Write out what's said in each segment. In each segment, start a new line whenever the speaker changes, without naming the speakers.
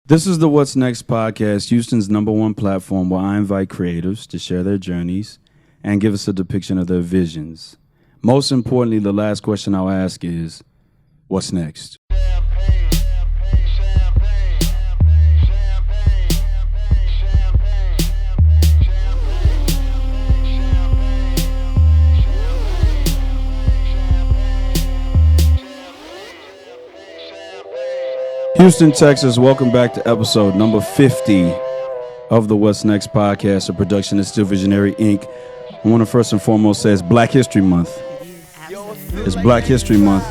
This is the What's Next podcast, Houston's #1 platform where I invite creatives to share their journeys and give us a depiction of their visions. Most importantly, the last question I'll ask is, what's next? Houston, Texas, welcome back to episode number 50 of the What's Next podcast, a production of Still Visionary, Inc. I want to first and foremost say it's Black History Month. It's Black History Month.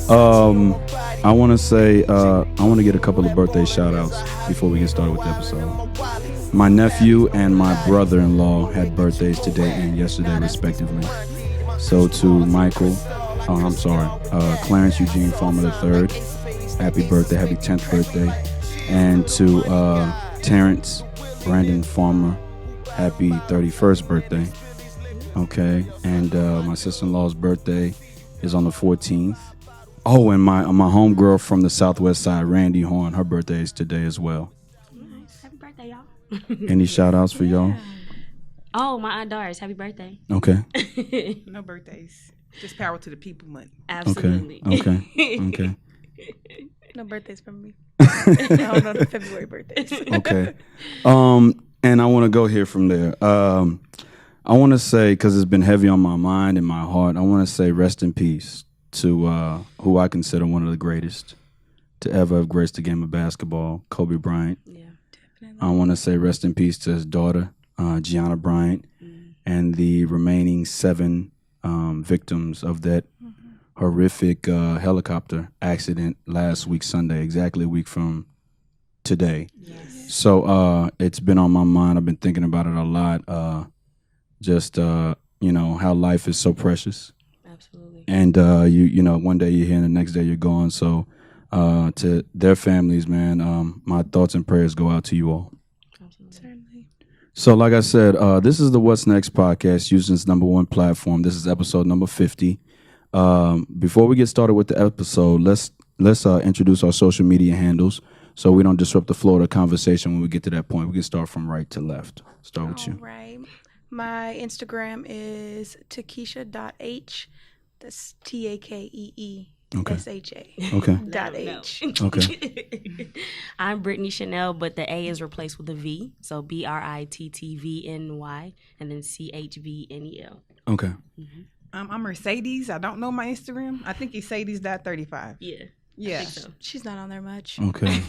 I want to say, I want to get a couple of birthday shout outs before we get started with the episode. My nephew and my brother-in-law had birthdays today and yesterday, respectively. So to Michael, Clarence Eugene Farmer III, happy birthday, happy 10th birthday. And to Terrence Brandon Farmer, happy 31st birthday. Okay, and my sister-in-law's birthday is on the 14th. Oh, and my homegirl from the Southwest Side, Randy Horn, her birthday is today as well.
Nice. Happy birthday, y'all.
Any shout-outs for y'all?
Oh, my Aunt Doris, happy birthday.
Okay.
No birthdays. Just power to the people month.
Absolutely.
Okay.
No birthdays from me. I don't know the February birthdays.
Okay. And I want to go here from there. I want to say, because it's been heavy on my mind and my heart, I want to say rest in peace to who I consider one of the greatest to ever have graced the game of basketball, Kobe Bryant.
Yeah,
Definitely.
I want to say rest in peace to his daughter, Gianna Bryant, and the remaining 7 victims of that horrific helicopter accident last week Sunday, exactly a week from today.
Yes.
So it's been on my mind. I've been thinking about it a lot. How life is so precious.
Absolutely.
And one day you're here and the next day you're gone. So to their families, man, my thoughts and prayers go out to you all.
Absolutely.
Certainly.
So like I said, this is the What's Next podcast, Houston's #1 platform. This is episode number 50. Before we get started with the episode, let's introduce our social media handles so we don't disrupt the flow of the conversation when we get to that point. We can start from right to left. Start with you.
All right. My Instagram is Takesha.h. That's TAKEESHA.
Okay.
.h.
Okay.
I'm Brittany Chanel, but the A is replaced with a V. So BRITTVNY and then CHVNEL.
Okay.
I'm Mercedes. I don't know my Instagram. I think it's Sadie's.35.
Yeah.
Yeah.
I think so.
She's not on there much.
Okay.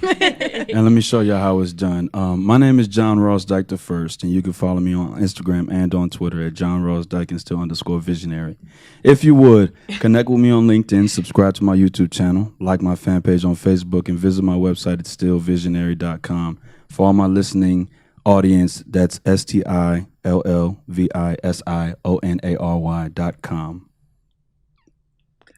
And let me show you how it's done. My name is John Ross Dike I, and you can follow me on Instagram and on Twitter at John Ross Dike and still _visionary. If you would, connect with me on LinkedIn, subscribe to my YouTube channel, like my fan page on Facebook, and visit my website at stillvisionary.com. For all my listening audience, that's stillvisionary.com.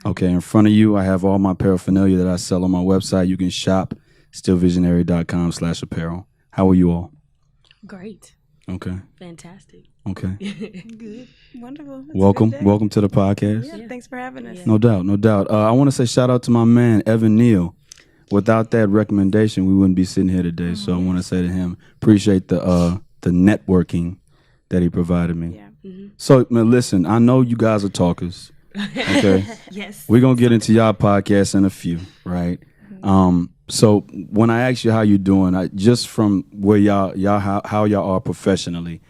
Okay, in front of you, I have all my paraphernalia that I sell on my website. You can shop stillvisionary.com/apparel. How are you all?
Great.
Okay.
Fantastic.
Okay.
Good.
Wonderful. It's a
Welcome
good day.
to the podcast.
Yeah, thanks for having us.
Yeah.
No doubt. I want to say shout out to my man, Evan Neal. Without that recommendation, we wouldn't be sitting here today. So I want to say to him, appreciate the networking that he provided me.
Yeah.
So, man, listen, I know you guys are talkers. Okay.
Yes.
We're going to get into y'all podcast in a few, right? So when I ask you how you doing, just from where how y'all are professionally,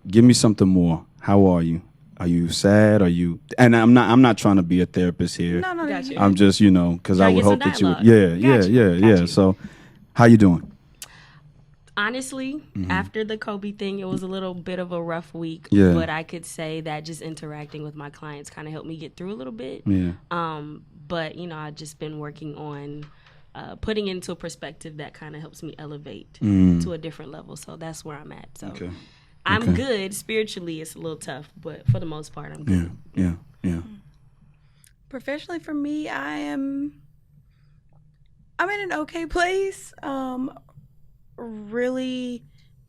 give me something more. How are you? Are you sad? Are you? And I'm not trying to be a therapist here.
No,
Gotcha.
you-
I'm just, because I
Trying to
would
get
hope
some
that you would.
dialogue.
Yeah.
Gotcha.
So how you doing?
Honestly, after the Kobe thing, it was a little bit of a rough week.
Yeah.
But I could say that just interacting with my clients kind of helped me get through a little bit.
Yeah.
But, I've just been working on putting into a perspective that kind of helps me elevate to a different level. So that's where I'm at. So
Okay.
I'm good. Spiritually, it's a little tough. But for the most part, I'm good.
Yeah.
Professionally, for me, I'm in an okay place. Really,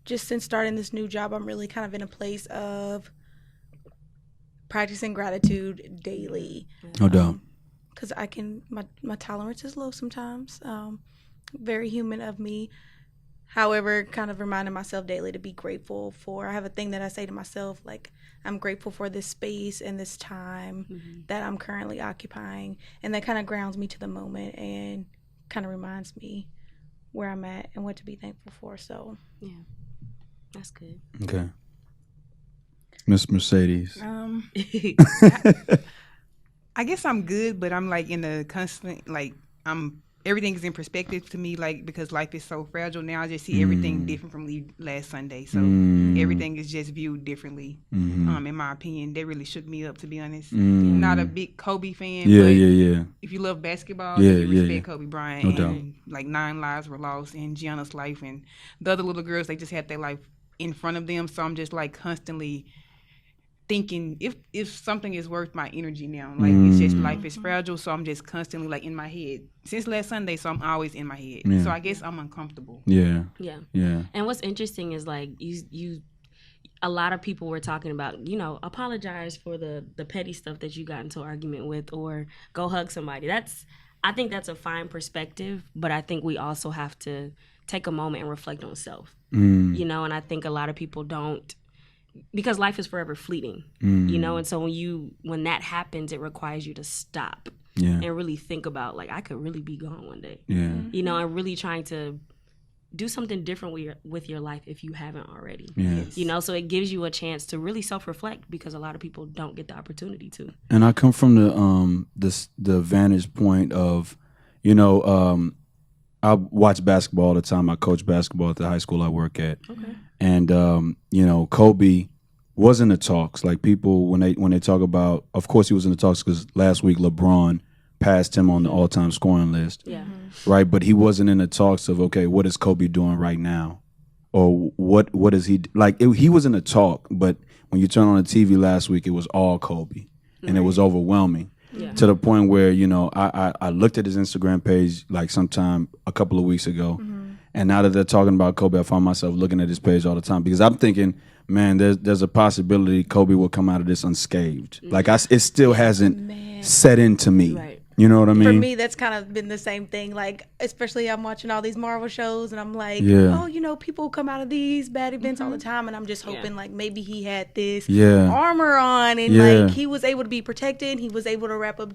just since starting this new job, I'm really kind of in a place of practicing gratitude daily.
No doubt.
Because my tolerance is low sometimes. very human of me. However, kind of reminding myself daily to be grateful for. I have a thing that I say to myself, like, I'm grateful for this space and this time that I'm currently occupying. And that kind of grounds me to the moment and kind of reminds me where I'm at and what to be thankful for. So,
yeah, that's good.
Okay. Miss Mercedes.
I guess I'm good, but I'm like in a constant, like, everything is in perspective to me, like, because life is so fragile now. I just see everything different from last Sunday. So everything is just viewed differently. In my opinion, that really shook me up, to be honest. Not a big Kobe fan, but if you love basketball, then you respect Kobe Bryant.
No
and
doubt.
like 9 lives were lost in Gianna's life, and the other little girls, they just had their life in front of them. So I'm just like constantly thinking if something is worth my energy now. Like, it's just, life is fragile, so I'm just constantly like in my head since last Sunday, so I'm always in my head. So I guess I'm uncomfortable.
Yeah.
And what's interesting is, like, you a lot of people were talking about, apologize for the petty stuff that you got into an argument with, or go hug somebody. I think that's a fine perspective, but I think we also have to take a moment and reflect on self. And I think a lot of people don't, because life is forever fleeting, and so when that happens, it requires you to stop and really think about, like, I could really be gone one day, and really trying to do something different with your life if you haven't already. So it gives you a chance to really self-reflect, because a lot of people don't get the opportunity to.
And I come from the vantage point of, I watch basketball all the time. I coach basketball at the high school I work at. Okay. And Kobe was in the talks. Like, people, when they talk about, of course he was in the talks because last week LeBron passed him on the all-time scoring list.
Yeah.
Right, but he wasn't in the talks of, okay, what is Kobe doing right now, or what is he like? He was in the talk, but when you turn on the TV last week, it was all Kobe, and it was overwhelming. To the point where, I looked at his Instagram page like sometime a couple of weeks ago, and now that they're talking about Kobe, I find myself looking at his page all the time, because I'm thinking, man, there's a possibility Kobe will come out of this unscathed. Like, it still hasn't set into me.
Right.
You know what I mean?
For me, that's kind of been the same thing. Like, especially I'm watching all these Marvel shows, and I'm like, people come out of these bad events all the time, and I'm just hoping, like, maybe he had this armor on, and like, he was able to be protected, he was able to wrap up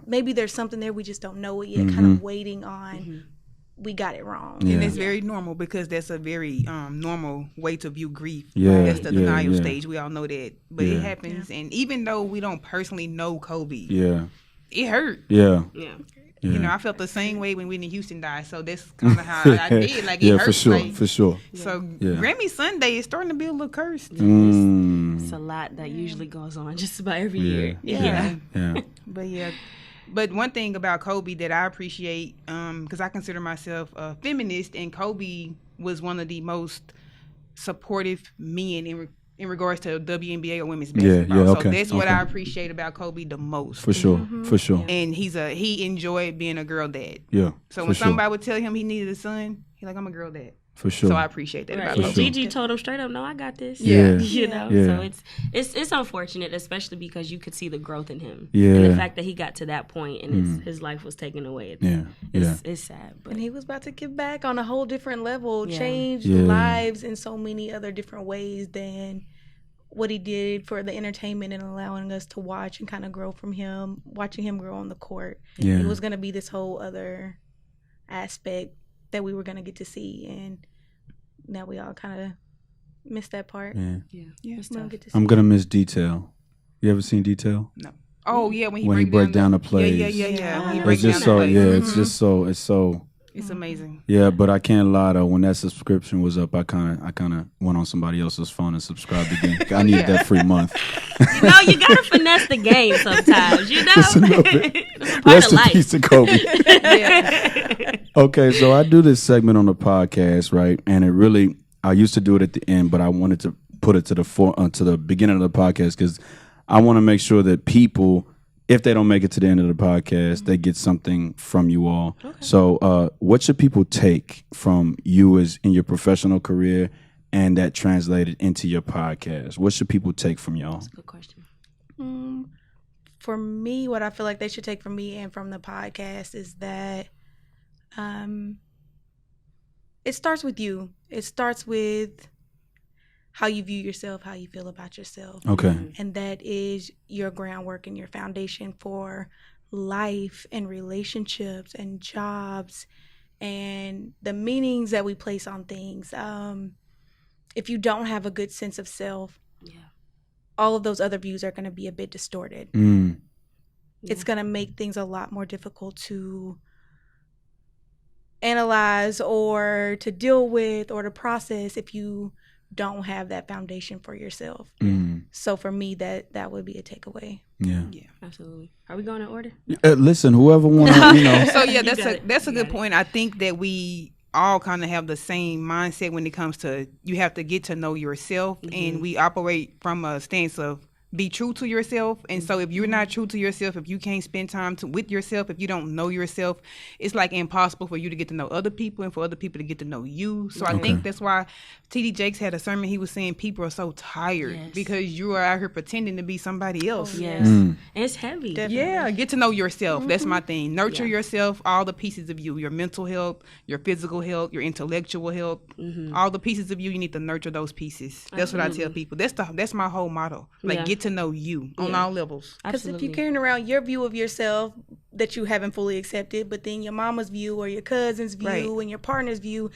maybe there's something there we just don't know it yet, kind of waiting on. We got it wrong.
And it's very normal, because that's a very normal way to view grief. That's the denial stage. We all know that. But it happens. And even though we don't personally know Kobe, it hurt. I felt the same way when Whitney Houston died. So that's kind of how I did. Like, it hurt.
For sure.
So Grammy Sunday is starting to be a little cursed.
It's a lot that usually goes on just about every year.
But one thing about Kobe that I appreciate, because I consider myself a feminist, and Kobe was one of the most supportive men in regards to WNBA or women's basketball. So that's what I appreciate about Kobe the most.
For sure.
And he enjoyed being a girl dad. So when somebody would tell him he needed a son, he's like, I'm a girl dad.
For sure.
So I appreciate that about Kobe.
Gigi told him straight up, no, I got this. So it's unfortunate, especially because you could see the growth in him. And the fact that he got to that point and his life was taken away. It's sad. But.
And he was about to give back on a whole different level, change lives in so many other different ways than what he did for the entertainment and allowing us to watch and kind of grow from him, watching him grow on the court. It was going to be this whole other aspect that we were going to get to see, and now we all kind of missed that part.
I'm
going
to miss Detail. You ever seen Detail?
No. Oh yeah, when
he break down the plays. It's just so it's so
it's amazing.
Yeah, but I can't lie though. When that subscription was up, I kind of went on somebody else's phone and subscribed again. I needed that free month.
You gotta finesse the game sometimes.
Just a little bit. Rest in peace to Kobe. Okay, so I do this segment on the podcast, right? And I used to do it at the end, but I wanted to put it to the beginning of the podcast, because I want to make sure that people, if they don't make it to the end of the podcast, they get something from you all. Okay. So what should people take from you as in your professional career and that translated into your podcast? What should people take from y'all?
That's a good question.
For me, what I feel like they should take from me and from the podcast is that It starts with you. It starts with how you view yourself, how you feel about yourself.
Okay.
And that is your groundwork and your foundation for life and relationships and jobs and the meanings that we place on things. If you don't have a good sense of self, all of those other views are going to be a bit distorted. It's going to make things a lot more difficult to analyze or to deal with or to process if you don't have that foundation for yourself. So for me, that would be a takeaway.
Yeah,
absolutely. Are we going in order?
Listen, whoever want to,
So yeah, that's a good point. I think that we all kind of have the same mindset when it comes to you have to get to know yourself, and we operate from a stance of be true to yourself. And so if you're not true to yourself, if you can't spend time with yourself, if you don't know yourself, it's like impossible for you to get to know other people and for other people to get to know you. So I think that's why T.D. Jakes had a sermon. He was saying people are so tired because you are out here pretending to be somebody else.
And it's heavy.
Definitely. Yeah, get to know yourself. That's my thing. Nurture yourself, all the pieces of you, your mental health, your physical health, your intellectual health, all the pieces of you need to nurture those pieces. That's what I tell people. That's my whole motto. Like get to know you on all levels.
Because if you're carrying around your view of yourself that you haven't fully accepted, but then your mama's view or your cousin's view and your partner's view,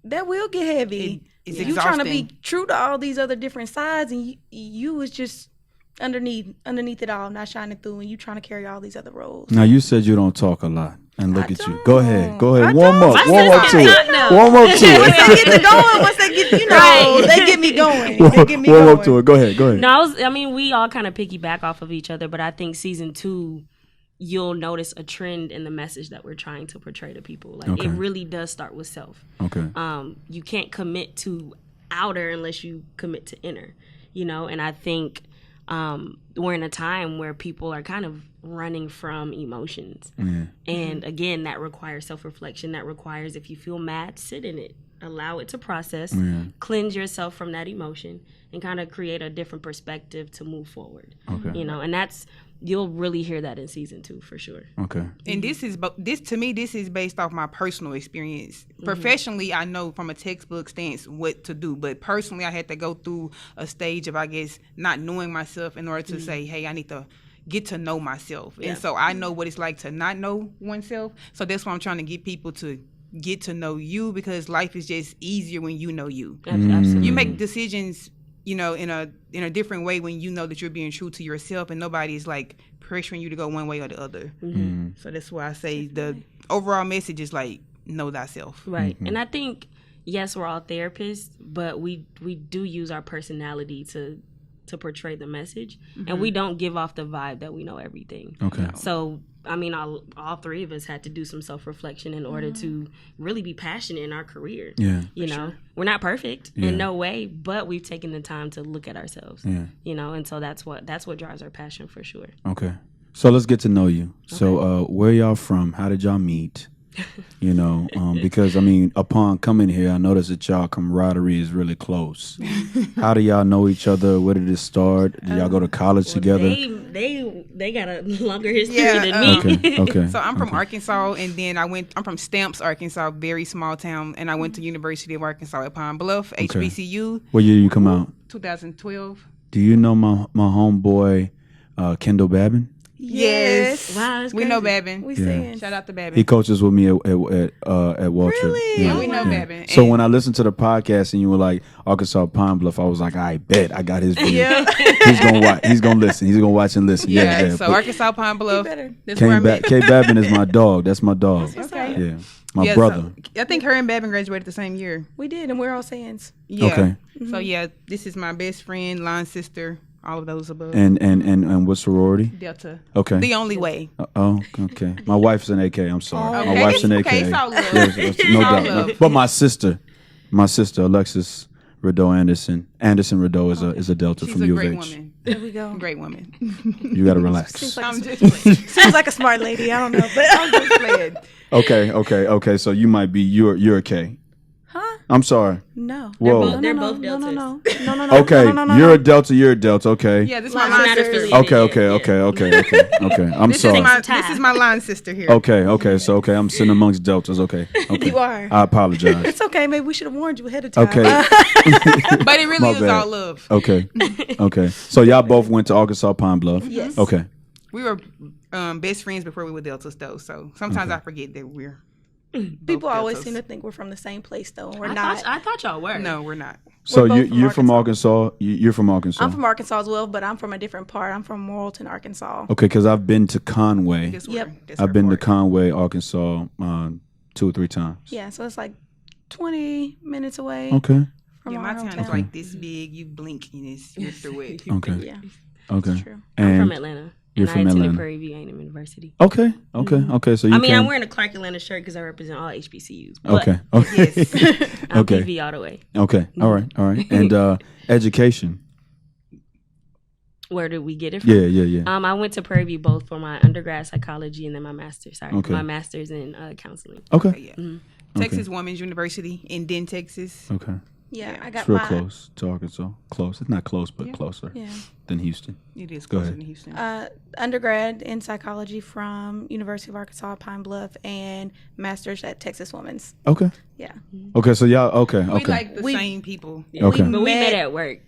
that will get heavy.
It's
exhausting. You're trying to be true to all these other different sides, and you was just underneath it all, not shining through, and you trying to carry all these other roles.
Now you said you don't talk a lot, and look at you. Go ahead.
Warm
up to it. Warm up to it.
Once they get they get me going.
Warm up to it. Go ahead.
No, I mean, we all kind of piggyback off of each other, but I think season 2, you'll notice a trend in the message that we're trying to portray to people. Like it really does start with self.
Okay.
You can't commit to outer unless you commit to inner, and I think we're in a time where people are kind of running from emotions. And again, that requires self-reflection. That requires, if you feel mad, sit in it. Allow it to process, cleanse yourself from that emotion, and kind of create a different perspective to move forward.
Okay.
And you'll really hear that in season 2 for sure.
Okay.
And this is based off my personal experience. Professionally, I know from a textbook stance what to do, but personally, I had to go through a stage of, I guess, not knowing myself in order to say, hey, I need to get to know myself. And so I know what it's like to not know oneself. So that's why I'm trying to get people to get to know you, because life is just easier when you know you.
Absolutely.
You make decisions, in a different way when you know that you're being true to yourself, and nobody's like pressuring you to go one way or the other. So that's why I say the overall message is like know thyself.
Right. And I think, yes, we're all therapists, but we do use our personality to portray the message, and we don't give off the vibe that we know everything.
Okay.
So I mean, all 3 of us had to do some self-reflection in order to really be passionate in our career.
Yeah.
We're not perfect in no way, but we've taken the time to look at ourselves.
Yeah.
And so that's what drives our passion for sure.
Okay. So let's get to know you. Okay. So where y'all from? How did y'all meet? Because I mean, upon coming here, I noticed that y'all camaraderie is really close. How do y'all know each other? Where did it start? Did y'all go to college together?
They got a longer history than me.
Okay.
So I'm from Arkansas, and then I'm from Stamps, Arkansas, very small town, and I went to University of Arkansas at Pine Bluff, HBCU.
What year you come out?
2012.
Do you know my homeboy, Kendall Babin?
Yes.
Wow,
we know Babin.
We saying.
Shout out to Babin.
He coaches with me at Waltrip.
Really? Yeah, we know Babin.
So when I listened to the podcast and you were like Arkansas Pine Bluff, I was like, I bet I got his video. He's gonna watch. He's gonna listen. He's gonna watch and listen. Yeah.
So Arkansas Pine Bluff. That's where I met.
K Babin is my dog. That's my dog.
Okay.
Yeah. My brother.
So I think her and Babin graduated the same year.
We did, and we're all sayings.
Yeah.
Okay.
So this is my best friend, line sister. All of those above.
And what sorority?
Delta.
Okay.
The only way.
Okay. My wife's an AK. I'm sorry.
Okay.
My wife's an AK.
Okay, it's all love.
No doubt. No. But my sister, Alexis Rideau Anderson Rideau is a Delta from U of H.
She's a great woman.
There we go.
Great woman.
You gotta relax.
Seems like a smart lady. I don't know, but
I'm just playing.
Okay. So you might be you're a K.
Huh?
I'm sorry.
No.
Whoa.
They're both
No.
Okay, you're a Delta. You're a Delta. Okay.
Yeah, this is
Line
my line
not
sister.
affiliated.
Okay. I'm
This
sorry.
is my line sister here.
Okay. So I'm sitting amongst Deltas. Okay.
You are.
I apologize.
It's okay. Maybe we should have warned you ahead of time.
Okay.
But it really
My
is
bad.
all love.
Okay. So y'all both went to Arkansas Pine Bluff.
Yes.
Okay.
We were best friends before we were Deltas, though. So sometimes I forget that we're.
People
both
always
Deltas.
seem to think we're from the same place, though. We're
I
not.
thought y'all were.
No, we're not.
So
We're both
you're
from
from Arkansas. You're from Arkansas.
I'm from Arkansas as well, but I'm from a different part. I'm from Morrilton, Arkansas.
Okay, because I've been to Conway.
That's
I've been to
our part.
Conway, Arkansas, 2 or 3 times.
Yeah, so it's like 20 minutes away.
Okay.
From
Yeah, my
our
town
hometown.
is like this big. You blink and you're through it.
Okay.
Yeah,
Okay.
that's true.
I'm
And
from Atlanta.
you're
And
from
I attended
Atlanta.
Prairie View A&M University.
Okay. So you
I mean, I'm
came.
wearing a Clark Atlanta shirt because I represent all HBCUs. But
Okay.
I'm
Okay.
PV all the way.
Okay. All right. And education.
Where did we get it from?
Yeah.
I went to Prairie View both for my undergrad psychology and then my master's.
Okay.
My master's in counseling.
Okay.
Yeah. Texas Women's University in Den, Texas.
Okay.
Yeah, I got
It's real
my
close to Arkansas. Close. It's not close, but closer
yeah
than Houston.
It is
Go
closer
ahead.
than Houston.
undergrad in psychology from University of Arkansas Pine Bluff and master's at Texas Women's.
Okay.
Yeah,
Okay. So y'all. Okay.
We
Okay.
like the same people.
Okay.
But we met at work.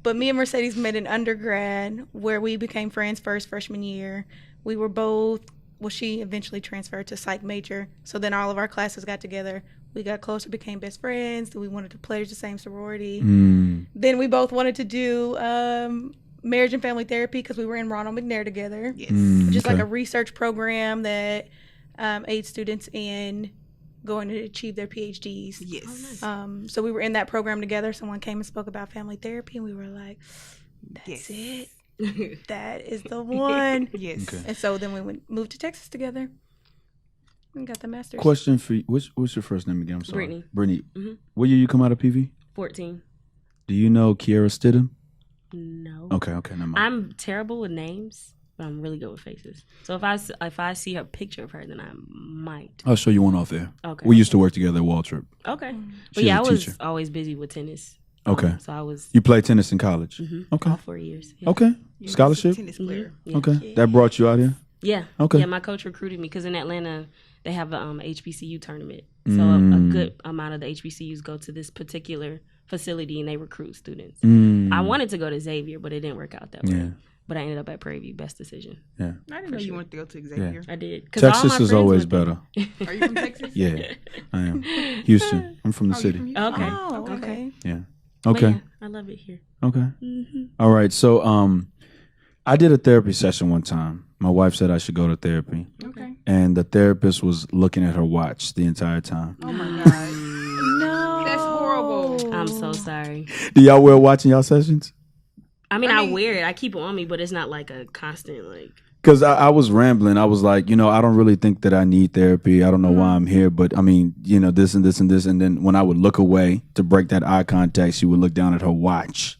but me and Mercedes met in undergrad where we became friends freshman year. We were both. Well, she eventually transferred to psych major, so then all of our classes got together. We got closer, became best friends. Then we wanted to pledge the same sorority. Then we both wanted to do marriage and family therapy because we were in Ronald McNair together.
Yes.
Just like a research program that aids students in going to achieve their PhDs.
Yes.
So we were in that program together. Someone came and spoke about family therapy, and we were like, "That's
Yes.
it. That is the one."
Yes.
Okay.
And so then we moved to Texas together and got the master's.
Question for you. What's your first name again? I'm sorry.
Brittany.
Brittany.
Mhm.
What year you come out of PV?
14.
Do you know Kiara Stidham?
No.
Okay. Never mind.
I'm terrible with names, but I'm really good with faces. So if I see a picture of her, then I might.
I'll show you one off there.
Okay.
We used to work together at Waltrip.
Okay. But
She's
yeah,
a
I was
teacher.
always busy with tennis.
Okay.
So I was
You played tennis in college. Okay.
all 4 years. Yeah.
Okay.
Yeah,
Scholarship.
Tennis player.
Yeah.
Okay. That brought you out here.
Yeah.
Okay.
Yeah, my coach recruited me because in Atlanta they have a HBCU tournament. So a good amount of the HBCUs go to this particular facility and they recruit students. I wanted to go to Xavier, but it didn't work out that way.
Yeah.
But I ended up at Prairie View. Best decision.
Yeah.
I didn't know you wanted to go to Xavier.
I did. 'Cause all my
Texas is
friends
always
went there.
better.
Are you from Texas?
Yeah, I am. Houston. I'm from the
Oh, you
city.
from Houston?
Okay.
Oh, okay.
Yeah.
But
Okay.
yeah, I love it here.
Okay. All right. So, I did a therapy session one time. My wife said I should go to therapy,
Okay.
and the therapist was looking at her watch the entire time.
Oh my God.
No.
That's horrible.
I'm so sorry.
Do y'all wear a watch in y'all sessions?
I mean,
I
I
mean-
wear it. I keep it on me, but it's not like a constant like.
Because I was rambling. I was like, I don't really think that I need therapy. I don't know why I'm here, but I mean, this and this and this. And then when I would look away to break that eye contact, she would look down at her watch.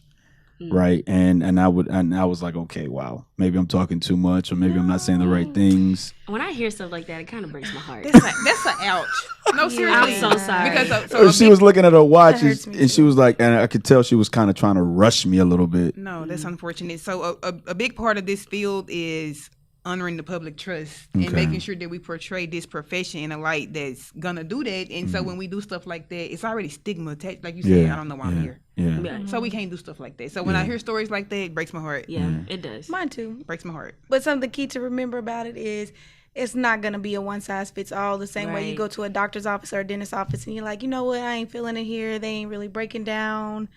Right. And I was like, okay, wow, maybe I'm talking too much or maybe I'm not saying the right things.
When I hear stuff like that, it kind of breaks my heart.
That's a ouch. No, seriously.
I'm so sorry.
Because
So she was looking at her watch
That hurts me
and she was like, and I could tell she was kind of trying to rush me a little bit.
No, that's unfortunate. So a big part of this field is honoring the public trust and
Okay.
making sure that we portray this profession in a light that's gonna do that. And so when we do stuff like that, it's already stigma attached. Like you said, I don't know why I'm here.
Yeah.
Yeah.
So we can't do stuff like that. So when I hear stories like that, it breaks my heart.
Yeah, it does.
Mine too.
Breaks my heart.
But something key to remember about it is it's not going to be a one size fits all. The same way you
Right.
go to a doctor's office or a dentist's office and you're like, you know what, I ain't feeling it here. They ain't really breaking down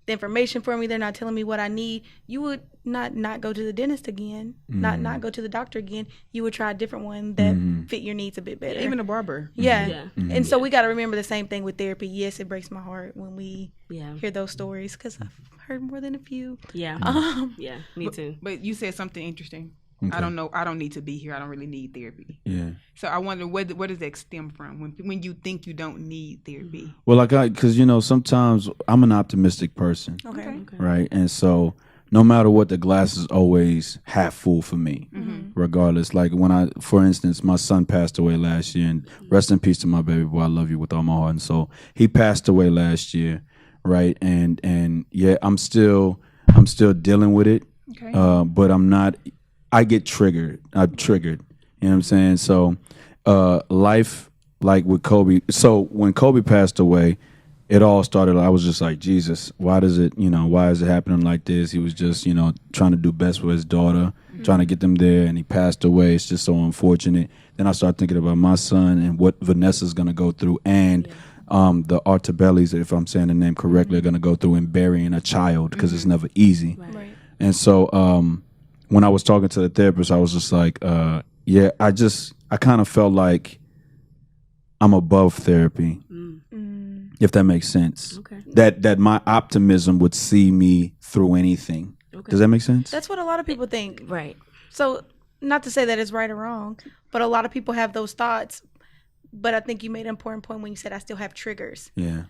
the information for me. They're not telling me what I need. You would not go to the dentist again, not go to the doctor again. You would try a different one that fit your needs a bit better.
Even a barber.
Yeah.
Yeah.
And so we got to remember the same thing with therapy. Yes, it breaks my heart when we
Yeah.
hear those stories because I've heard more than a few.
Yeah. Yeah. Me too.
But you said something interesting.
Okay.
I don't know. I don't need to be here. I don't really need therapy.
Yeah.
So I wonder where does that stem from when you think you don't need therapy?
Well, because sometimes I'm an optimistic person,
Okay.
right? And so no matter what, the glass is always half full for me, regardless. Like for instance, my son passed away last year, and rest in peace to my baby boy. I love you with all my heart and soul. He passed away last year, right? And yeah, I'm still dealing with it, but I'm not. I get triggered. I'm triggered. You know what I'm saying? So, life, like with Kobe. So when Kobe passed away, it all started. I was just like, Jesus, why is it happening like this? He was just, trying to do best for his daughter, trying to get them there, and he passed away. It's just so unfortunate. Then I started thinking about my son and what Vanessa's gonna go through, and the Artabellis, if I'm saying the name correctly, are gonna go through in burying a child, because it's never easy.
Right.
And so when I was talking to the therapist, I was just like, I kind of felt like I'm above therapy. If that makes sense.
Okay.
That my optimism would see me through anything. Okay. Does that make sense?
That's what a lot of people think.
Right.
So, not to say that it's right or wrong, but a lot of people have those thoughts. But I think you made an important point when you said I still have triggers.
Yeah.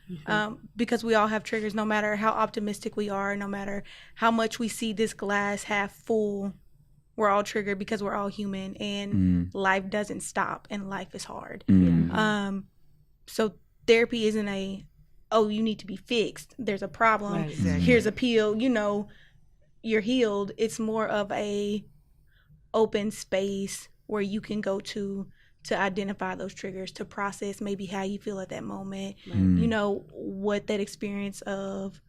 Because we all have triggers, no matter how optimistic we are, no matter how much we see this glass half full, we're all triggered because we're all human, and life doesn't stop, and life is hard. So therapy isn't you need to be fixed. There's a problem. Right, exactly. Here's a pill. You're healed. It's more of a open space where you can go to identify those triggers, to process maybe how you feel at that moment. What that experience of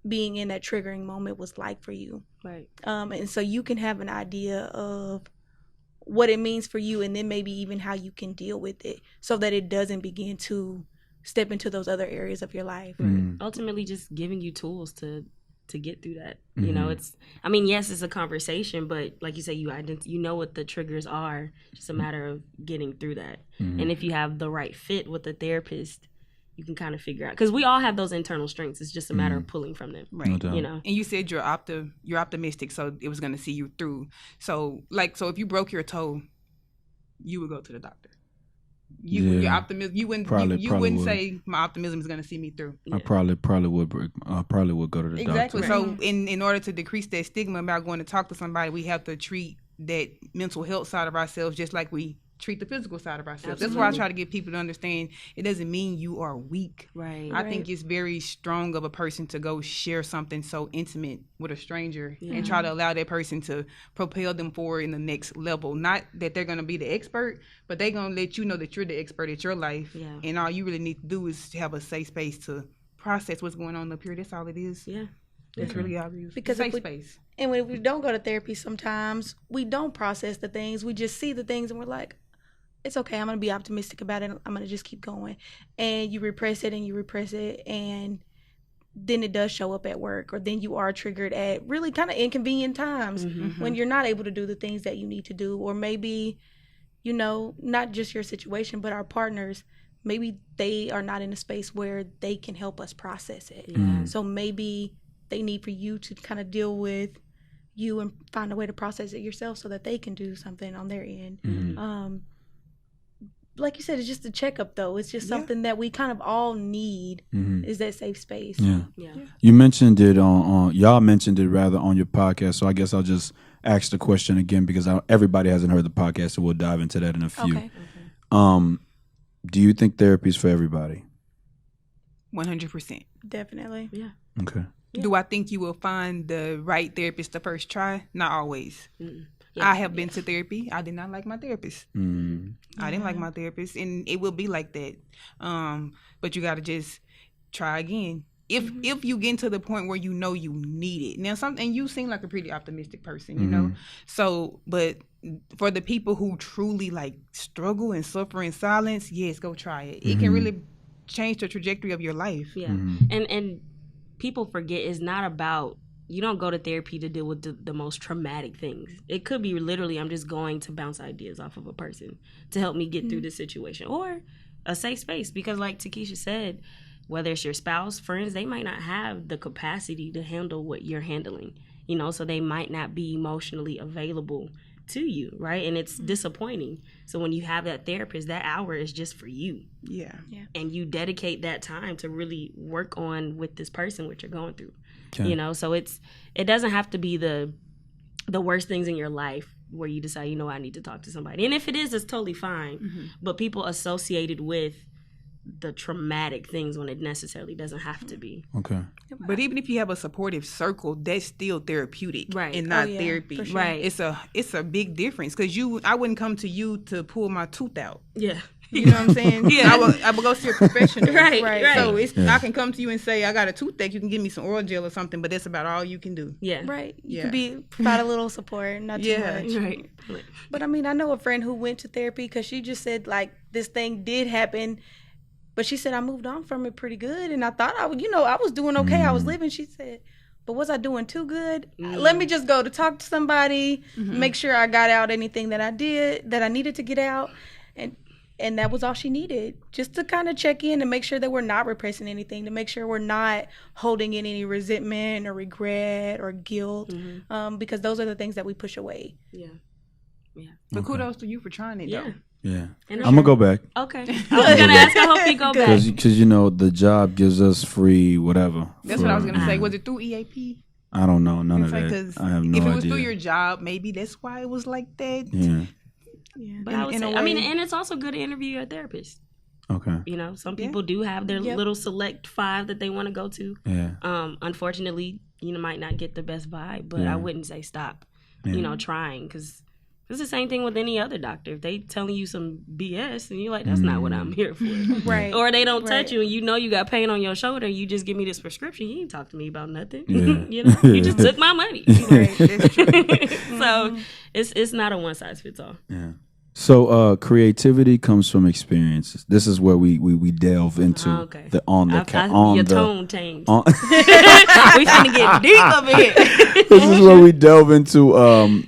being in that triggering moment was like for you.
Right.
And so you can have an idea of what it means for you, and then maybe even how you can deal with it so that it doesn't begin to step into those other areas of your life.
Ultimately just giving you tools to get through that. Yes, it's a conversation, but like you say, you know what the triggers are. Just a matter of getting through that. And if you have the right fit with the therapist, you can kind of figure out, because we all have those internal strengths. It's just a matter of pulling from them.
Right. And you said you're optimistic, so it was going to see you through. So if you broke your toe, you would go to the doctor. Your optimism. You wouldn't say my optimism is going to see me through.
I probably would go to the doctor.
Exactly. So in order to decrease that stigma about going to talk to somebody, we have to treat that mental health side of ourselves just like we treat the physical side of ourselves. Absolutely. That's why I try to get people to understand it doesn't mean you are weak.
Right.
I think it's very strong of a person to go share something so intimate with a stranger and try to allow that person to propel them forward in the next level. Not that they're going to be the expert, but they're going to let you know that you're the expert at your life. Yeah. And all you really need to do is have a safe space to process what's going on up here. That's all it is.
Yeah.
It's really obvious.
Because
safe space.
And when we don't go to therapy, sometimes we don't process the things. We just see the things and we're like, it's okay, I'm going to be optimistic about it. I'm going to just keep going. And you repress it, and then it does show up at work, or then you are triggered at really kind of inconvenient times when you're not able to do the things that you need to do. Or maybe, not just your situation, but our partners, maybe they are not in a space where they can help us process it. So maybe they need for you to kind of deal with you and find a way to process it yourself so that they can do something on their end. Like you said, it's just a checkup, though. It's just something that we kind of all need is that safe space.
Yeah. You mentioned it y'all mentioned it rather on your podcast, so I guess I'll just ask the question again because everybody hasn't heard the podcast, so we'll dive into that in a few. Okay. Do you think therapy is for everybody?
100%.
Definitely.
Yeah.
Okay.
Yeah. Do I think you will find the right therapist the first try? Not always. Yeah. I have been to therapy. I did not like my therapist. I didn't like my therapist, and it will be like that. But you got to just try again. If you get to the point where you know you need it. Now, and you seem like a pretty optimistic person, you know. So, but for the people who truly struggle and suffer in silence, yes, go try it. It can really change the trajectory of your life.
Yeah, and people forget it's not about. You don't go to therapy to deal with the most traumatic things. It could be literally, I'm just going to bounce ideas off of a person to help me get through this situation, or a safe space. Because like Takesha said, whether it's your spouse, friends, they might not have the capacity to handle what you're handling, so they might not be emotionally available to you, right? And it's disappointing. So when you have that therapist, that hour is just for you.
Yeah.
And you dedicate that time to really work on with this person what you're going through.
Okay.
You know, so it doesn't have to be the worst things in your life where you decide, you know, I need to talk to somebody. And if it is, it's totally fine. But people associate it with the traumatic things when it necessarily doesn't have to be.
Okay.
But even if you have a supportive circle, that's still therapeutic,
right?
And not therapy,
sure. Right?
It's a big difference because I wouldn't come to you to pull my tooth out.
Yeah.
You know what I'm saying?
Yeah.
I would go see a professional.
Right.
So I can come to you and say, I got a toothache. You can give me some oral gel or something, but that's about all you can do.
Yeah.
Right. You
Yeah.
can provide a little support, not too much.
Right.
But I mean, I know a friend who went to therapy because she just said like this thing did happen, but she said I moved on from it pretty good, and I thought I would, I was doing okay. I was living. She said, but was I doing too good? Let me just go to talk to somebody, make sure I got out anything that I needed to get out, and that was all she needed, just to kind of check in and make sure that we're not repressing anything, to make sure we're not holding in any resentment or regret or guilt, because those are the things that we push away.
Yeah.
But kudos to you for trying it, though.
Yeah. I'm going to go back.
Okay. I was going to ask, I hope you go back.
Because, the job gives us free whatever.
That's what I was going to say. Was it through EAP?
I don't know. None of that. I have no idea.
If it was through your job, maybe that's why it was like that.
Yeah.
But I would say, and it's also good to interview your therapist.
Okay.
Some people do have their little select 5 that they want to go to.
Yeah.
Unfortunately, might not get the best vibe, but I wouldn't say stop, trying, because it's the same thing with any other doctor. If they telling you some BS and you're like, that's not what I'm here for.
Right.
Or they don't touch you and you got pain on your shoulder and you just give me this prescription. You ain't talk to me about nothing.
Yeah.
You just took my money.
Right. That's true.
So it's not a one size fits all.
Yeah. So creativity comes from experiences. This is where we delve into the
your tone changed. We finna get deep up in here.
This is where we delve into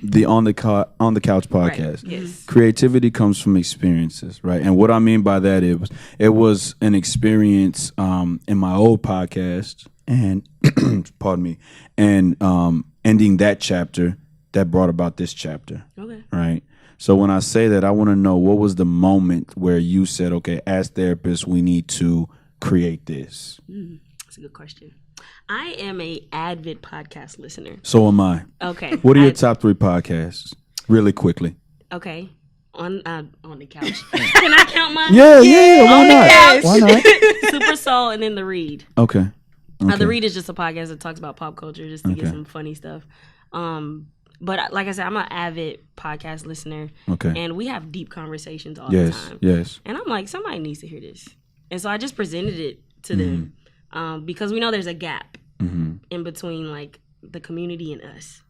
the on the couch podcast.
Right. Yes.
Creativity comes from experiences, right? And what I mean by that is it was an experience in my old podcast, and pardon me, and ending that chapter that brought about this chapter.
Okay.
Right. So when I say that, I want to know, what was the moment where you said, okay, as therapists, we need to create this?
That's a good question. I am a avid podcast listener.
So am I.
Okay.
What are your top 3 podcasts? Really quickly.
Okay. On the couch. Can I count mine?
Yeah. Why not? Why not?
Super Soul and then The Read.
Okay.
The Read is just a podcast that talks about pop culture, just to get some funny stuff. But like I said, I'm an avid podcast listener. Okay. And we have deep conversations all the time.
Yes.
And I'm like, somebody needs to hear this. And so I just presented it to them because we know there's a gap in between like the community and us.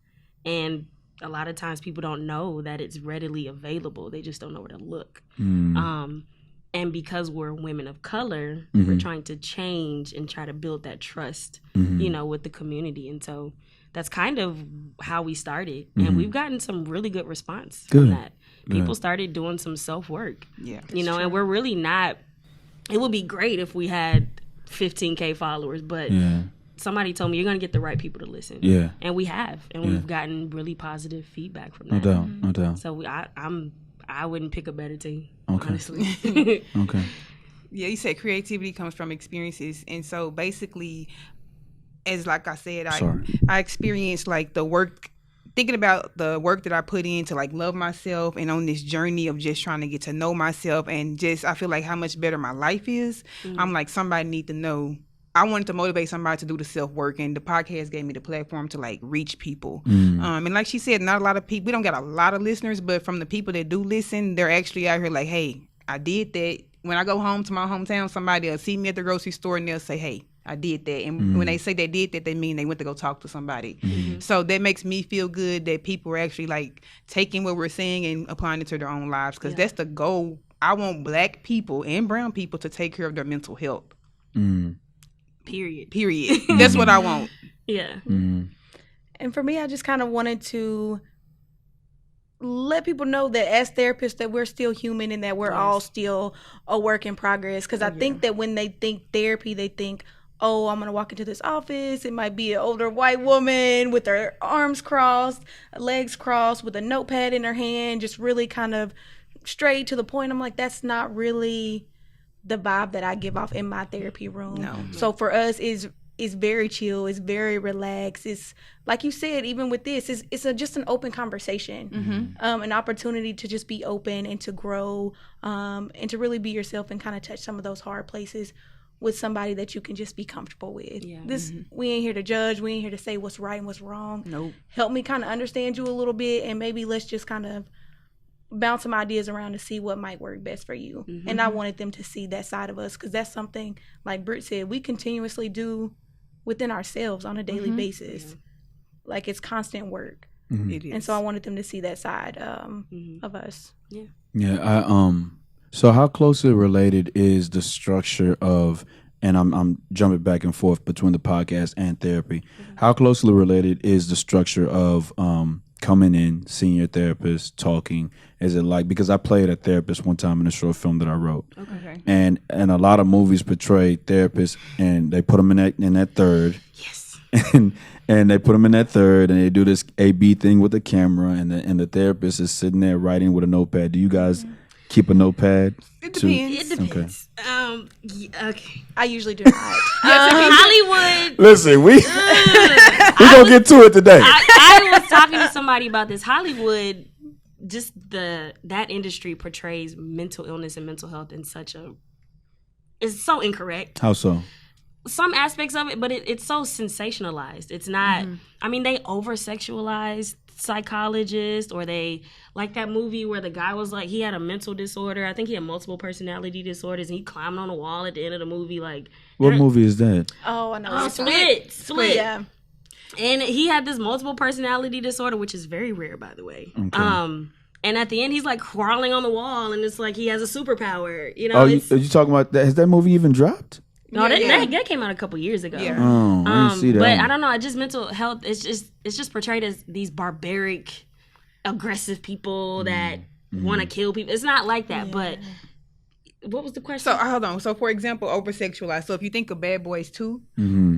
And a lot of times people don't know that it's readily available. They just don't know where to look. And because we're women of color, we're trying to change and try to build that trust, with the community. And so that's kind of how we started. And we've gotten some really good response from that. People started doing some self-work.
Yeah.
And we're really not, it would be great if we had 15K followers, but somebody told me you're going to get the right people to listen. Yeah. And we have. And we've gotten really positive feedback from that.
No doubt.
So I wouldn't pick a better team, honestly.
Okay.
Yeah, you said creativity comes from experiences. And so basically, as like I said, I experienced like the work, thinking about the work that I put in to like love myself, and on this journey of just trying to get to know myself, and just I feel like how much better my life is. I'm like, somebody need to know. I wanted to motivate somebody to do the self-work, and the podcast gave me the platform to like reach people. And like she said, not a lot of people, we don't got a lot of listeners, but from the people that do listen, they're actually out here like, hey, I did that. When I go home to my hometown, somebody will see me at the grocery store and they'll say, hey, I did that. And when they say they did that, they mean they went to go talk to somebody. So that makes me feel good that people are actually like taking what we're saying and applying it to their own lives, because that's the goal. I want Black people and brown people to take care of their mental health.
Period.
That's what I want.
Yeah.
And for me, I just kind of wanted to let people know that as therapists that we're still human and that we're all still a work in progress. Because I think that when they think therapy, they think, oh, I'm going to walk into this office. It might be an older white woman with her arms crossed, legs crossed, with a notepad in her hand, just really kind of straight to the point. I'm like, that's not really the vibe that I give off in my therapy room. No. So for us, it's very chill. It's very relaxed. It's like you said, even with this, it's just an open conversation, an opportunity to just be open and to grow, and to really be yourself and kind of touch some of those hard places with somebody that you can just be comfortable with. Yeah. We ain't here to judge. We ain't here to say what's right and what's wrong. Nope. Help me kind of understand you a little bit, and maybe let's just kind of bounce some ideas around to see what might work best for you. And I wanted them to see that side of us, because that's something, like Britt said, we continuously do within ourselves on a daily basis. Yeah. Like, it's constant work. It is. And so I wanted them to see that side of us. Yeah.
Yeah. So how closely related is the structure of, and I'm jumping back and forth between the podcast and therapy, how closely related is the structure of coming in, seeing your therapist, talking? Is it like, because I played a therapist one time in a short film that I wrote, and a lot of movies portray therapists, and they put them in that third, and they put them in that third, and they do this A/B thing with the camera, and the therapist is sitting there writing with a notepad. Do you guys keep a notepad?
It depends.
It depends. Okay.
I usually do not.
Hollywood.
Listen, we gonna get to it today.
I was talking to somebody about this. Hollywood, just that industry portrays mental illness and mental health in it's so incorrect.
How so?
Some aspects of it, but it's so sensationalized. It's not. I mean, they over-sexualize psychologists, or they, like that movie where the guy was like, he had a mental disorder. I think he had multiple personality disorders, and he climbed on a wall at the end of the movie. Like,
what movie is that?
Oh, I know.
Split.
Yeah.
And he had this multiple personality disorder, which is very rare, by the way. Okay. And at the end, he's like crawling on the wall, and it's like he has a superpower. You know?
Are you talking about that? Has that movie even dropped?
No, that came out a couple years ago.
Yeah. Oh, I didn't see that.
But I don't know. It's just mental health. It's just portrayed as these barbaric, aggressive people that want to kill people. It's not like that. But what was the question?
So hold on. So for example, over sexualized. So if you think of Bad Boys 2,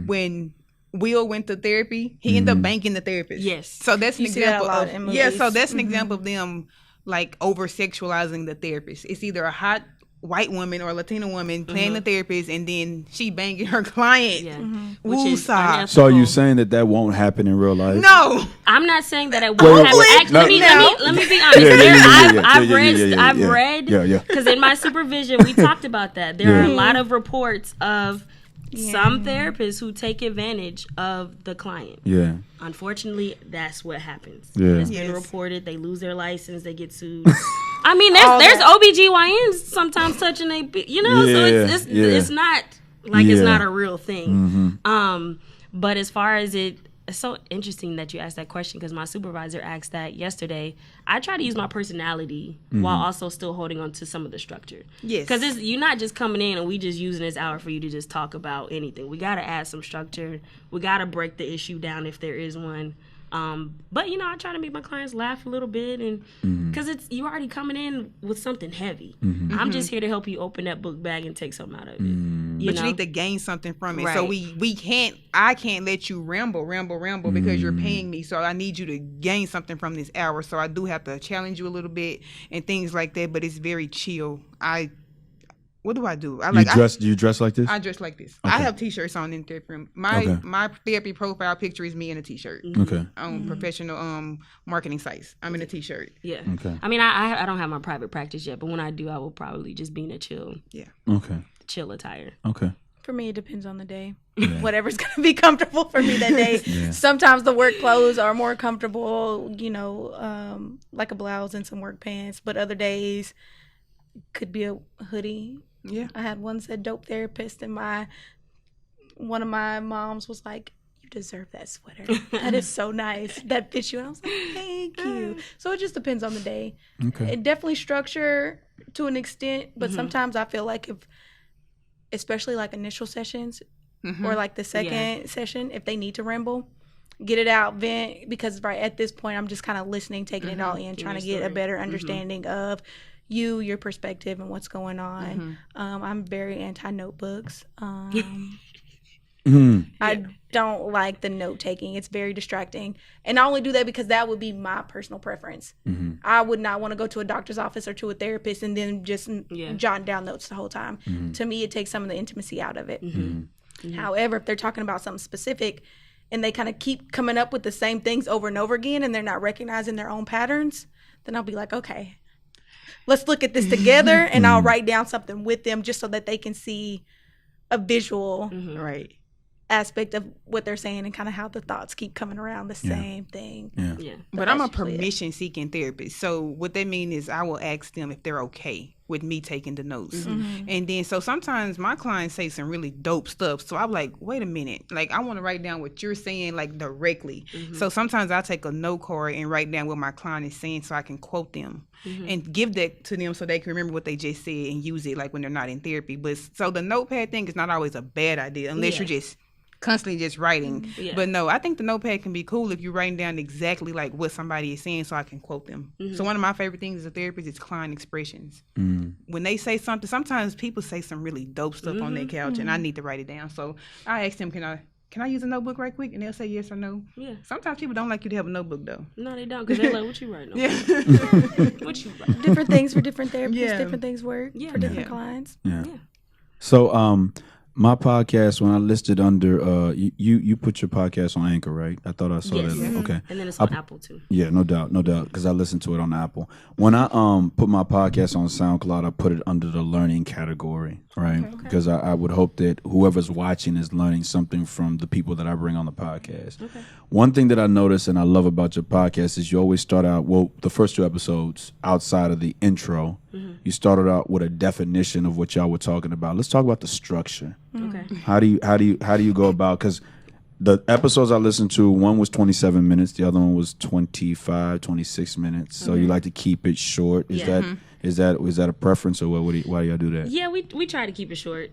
when Will went to therapy, he ended up banking the therapist.
Yes.
So that's an example of So that's an example of them like over sexualizing the therapist. It's either a hot white woman or a Latina woman playing the therapist, and then she banging her client. Yeah.
Which is unethical.
So are you saying that won't happen in real life?
No,
I'm not saying that it won't happen. Actually, let me be honest. I've read because in my supervision we talked about that. There are a lot of reports of some therapists who take advantage of the client. Yeah. Unfortunately, that's what happens. Yeah. It's been reported. They lose their license. They get sued. I mean, there's OBGYNs sometimes touching so it's not like it's not a real thing. But as far as it's so interesting that you asked that question, because my supervisor asked that yesterday. I try to use my personality while also still holding on to some of the structure. Yes. Because you're not just coming in and we just using this hour for you to just talk about anything. We got to add some structure. We got to break the issue down if there is one. But I try to make my clients laugh a little bit, and because you already coming in with something heavy. I'm just here to help you open that book bag and take something out of it.
But you need to gain something from it. Right. So I can't let you ramble because you're paying me. So I need you to gain something from this hour. So I do have to challenge you a little bit and things like that. But it's very chill. What do I do?
Do you dress like this?
I dress like this. Okay. I have T-shirts on in the therapy room. My therapy profile picture is me in a T-shirt. Okay. On professional marketing sites. I'm in a T-shirt.
Yeah. Okay. I mean, I don't have my private practice yet, but when I do, I will probably just be in a chill.
Yeah.
Okay.
Chill attire.
Okay.
For me, it depends on the day. Whatever's going to be comfortable for me that day. Sometimes the work clothes are more comfortable, like a blouse and some work pants. But other days, could be a hoodie. Yeah. I had one said dope therapist, and one of my moms was like, "You deserve that sweater. That is so nice. That fits you." And I was like, "Thank you." So it just depends on the day. Okay. It definitely structure to an extent, but sometimes I feel like especially like initial sessions or like the second session, if they need to ramble, get it out, vent, because right at this point I'm just kind of listening, taking it all in, trying to get a better understanding of your perspective and what's going on. I'm very anti-notebooks. I don't like the note taking. It's very distracting. And I only do that because that would be my personal preference. I would not want to go to a doctor's office or to a therapist and then just jot down notes the whole time. To me, it takes some of the intimacy out of it. However, if they're talking about something specific and they kind of keep coming up with the same things over and over again and they're not recognizing their own patterns, then I'll be like, okay, let's look at this together, and I'll write down something with them just so that they can see a visual aspect of what they're saying and kind of how the thoughts keep coming around the same thing.
But I'm a permission-seeking therapist. So what that means is I will ask them if they're okay with me taking the notes. And then so sometimes my clients say some really dope stuff. So I'm like, wait a minute. Like, I want to write down what you're saying, like, directly. So sometimes I take a note card and write down what my client is saying so I can quote them and give that to them so they can remember what they just said and use it, like, when they're not in therapy. But so the notepad thing is not always a bad idea unless you're just constantly just writing. But no, I think the notepad can be cool if you're writing down exactly like what somebody is saying so I can quote them. So one of my favorite things as a therapist is client expressions. When they say something, sometimes people say some really dope stuff on their couch and I need to write it down. So I ask them, can I use a notebook right quick? And they'll say yes or no. Sometimes people don't like you to have a notebook though.
No, they don't, because they're like, what you writing on? What you writing?
Different things for different therapists, different things work for different clients.
So my podcast, when I listed under you put your podcast on Anchor, right? I thought I saw that. Okay.
And then it's on Apple too.
Yeah, no doubt, because I listened to it on Apple. When I put my podcast on SoundCloud, I put it under the learning category, right? Because I would hope that whoever's watching is learning something from the people that I bring on the podcast. One thing that I notice and I love about your podcast is you always start out, well, the first 2 episodes outside of the intro, you started out with a definition of what y'all were talking about. Let's talk about the structure. How do you go about, because the episodes I listened to, one was 27 minutes, the other one was 25, 26 minutes. So you like to keep it short. Is that a preference, or why do y'all do that?
Yeah, we try to keep it short.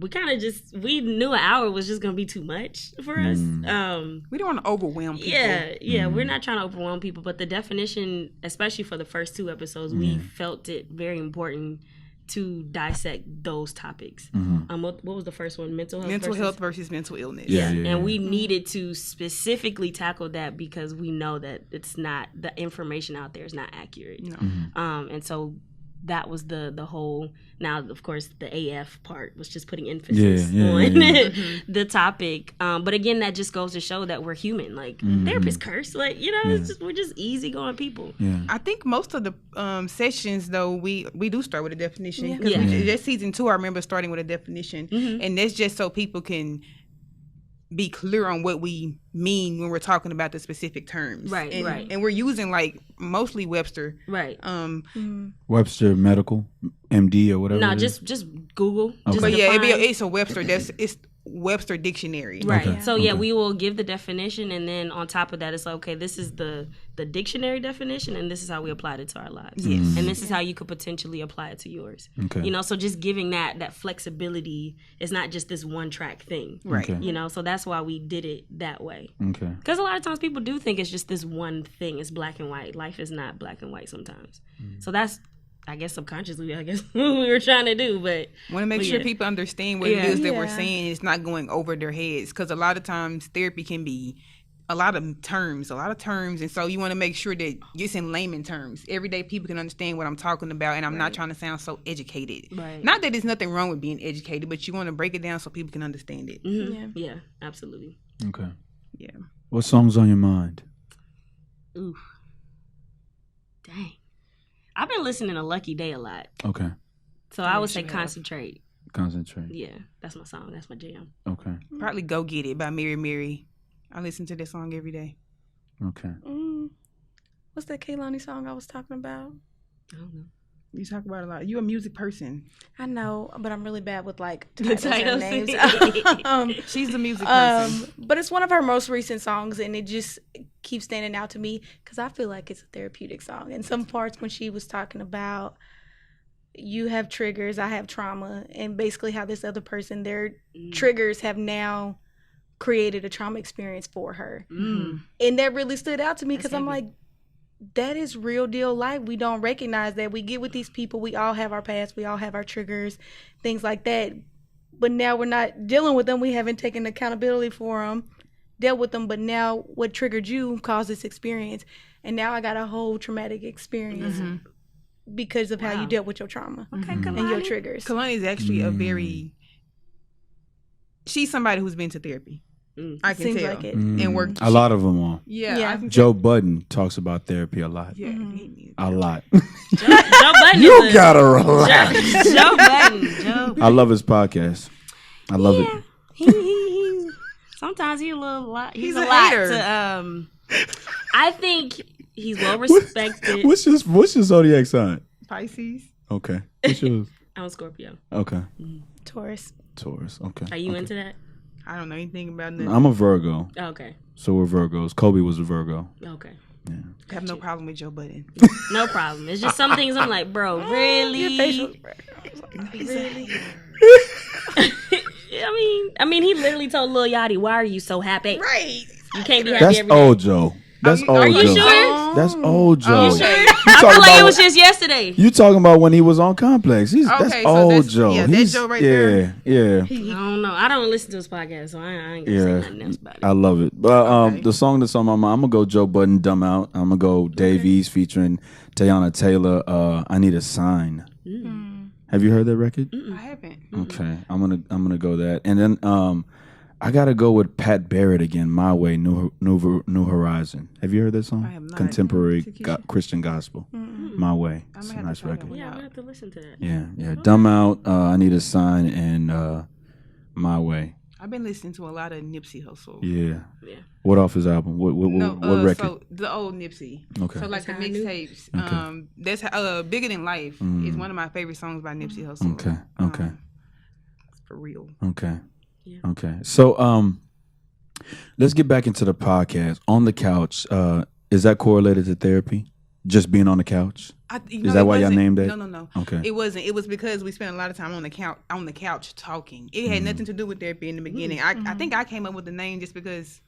We knew an hour was just gonna be too much for us.
We don't want to overwhelm people.
We're not trying to overwhelm people, but the definition, especially for the first 2 episodes, we felt it very important to dissect those topics. What was the first one? Mental health
versus mental illness.
And we needed to specifically tackle that because we know that it's not, the information out there is not accurate. And so that was the whole. Now, of course, the AF part was just putting emphasis on the topic. But again, that just goes to show that we're human. Like, therapists curse. Like, we're just easygoing people.
I think most of the sessions, though, we do start with a definition. That's season 2, I remember starting with a definition. And that's just so people can be clear on what we mean when we're talking about the specific terms. And we're using, like, mostly Webster.
Webster Medical, MD or whatever.
No, just Google.
Okay.
But it's a Webster. It's Webster dictionary.
So we will give the definition, and then on top of that, it's okay, this is the dictionary definition, and this is how we applied it to our lives. And this is how you could potentially apply it to yours. So just giving that flexibility is not just this one track thing. So that's why we did it that way. Because a lot of times people do think it's just this one thing. It's black and white. Life is not black and white sometimes. So that's, I guess, subconsciously, what we were trying to do, but
want to make sure people understand what it is that we're saying. It's not going over their heads, because a lot of times therapy can be a lot of terms, and so you want to make sure that it's in layman terms. Everyday people can understand what I'm talking about, and I'm not trying to sound so educated. Not that there's nothing wrong with being educated, but you want to break it down so people can understand it.
Yeah, absolutely.
What song's on your mind?
Ooh, dang. I've been listening to Lucky Day a lot. So I would say Concentrate. Yeah, that's my song. That's my jam.
Probably Go Get It by Mary Mary. I listen to that song every day.
What's that Kehlani song I was talking about?
I don't know.
You talk about a lot. You're a music person.
I know, but I'm really bad with, like, titles and names.
She's a music person.
But it's one of her most recent songs, and it just keeps standing out to me because I feel like it's a therapeutic song. And some parts when she was talking about, you have triggers, I have trauma, and basically how this other person, their triggers have now created a trauma experience for her. And that really stood out to me because I'm like, that is real deal life. We don't recognize that. We get with these people. We all have our past. We all have our triggers, things like that. but now we're not dealing with them. We haven't taken accountability for them, dealt with them, but now what triggered you caused this experience. And now I got a whole traumatic experience because of how you dealt with your trauma and your triggers.
Kalani is actually a very... She's somebody who's been to therapy. I can
Seems
tell.
like it.
And work.
A lot of them are.
Yeah.
Joe Budden talks about therapy a lot.
Yeah.
A lot.
Joe Budden.
You gotta relax.
Joe Budden.
I love his podcast. I love it.
He sometimes he's a lot. He's a lot
hater.
to I think he's well respected.
What's your zodiac sign?
Pisces.
Okay. What's yours?
I'm a Scorpio.
Okay.
Taurus.
Okay.
Are you into that?
I don't know anything about that.
I'm a Virgo.
Oh, okay.
So we're Virgos. Kobe was a Virgo.
Okay.
Yeah.
I have no problem with Joe Budden.
No problem. It's just some things I'm like, bro, really?
Your facial.
Really?
I mean, he literally told Lil Yachty, "Why are you so happy?
Right.
You can't be happy
That's
every day."
old Joe. That's old
Are you
Joe.
sure?
That's old Joe.
You sure?
You
I
talking
feel like it
about-
was just yesterday.
You talking about when he was on Complex? That's
Okay, so
old
that's-
Joe.
yeah, that's Joe right there.
Yeah.
I don't know. I don't listen to his podcast, so I ain't gonna say nothing else about it.
I love it. But
Okay.
the song that's on my mind, I'm gonna go Joe Budden, Dumb Out. I'm gonna go Dave East featuring Teyana Taylor. I Need a Sign. Have you heard that record?
I haven't.
Okay, I'm gonna go that, and then I gotta go with Pat Barrett again. My Way, New Horizon. Have you heard that song?
I have not.
Contemporary
Execution?
Christian gospel. My Way.
I
It's
might
a
have
nice
to try that
record.
one.
Yeah, I'm gonna have to listen to that.
Yeah. Dumb Out. I Need a Sign, and My Way.
I've been listening to a lot of Nipsey Hussle.
Yeah.
Yeah.
What off his album? What record?
So the old Nipsey.
Okay.
So like the
That's how I knew.
mixtapes.
Okay.
That's how, Bigger Than Life is one of my favorite songs by Nipsey Hussle.
Okay.
For real.
Okay.
Yeah.
Okay. So let's get back into the podcast. On the couch, is that correlated to therapy? Just being on the couch? Is that why y'all named it?
No.
Okay.
It wasn't. It was because we spent a lot of time on the couch talking. It had nothing to do with therapy in the beginning. I think I came up with the name just because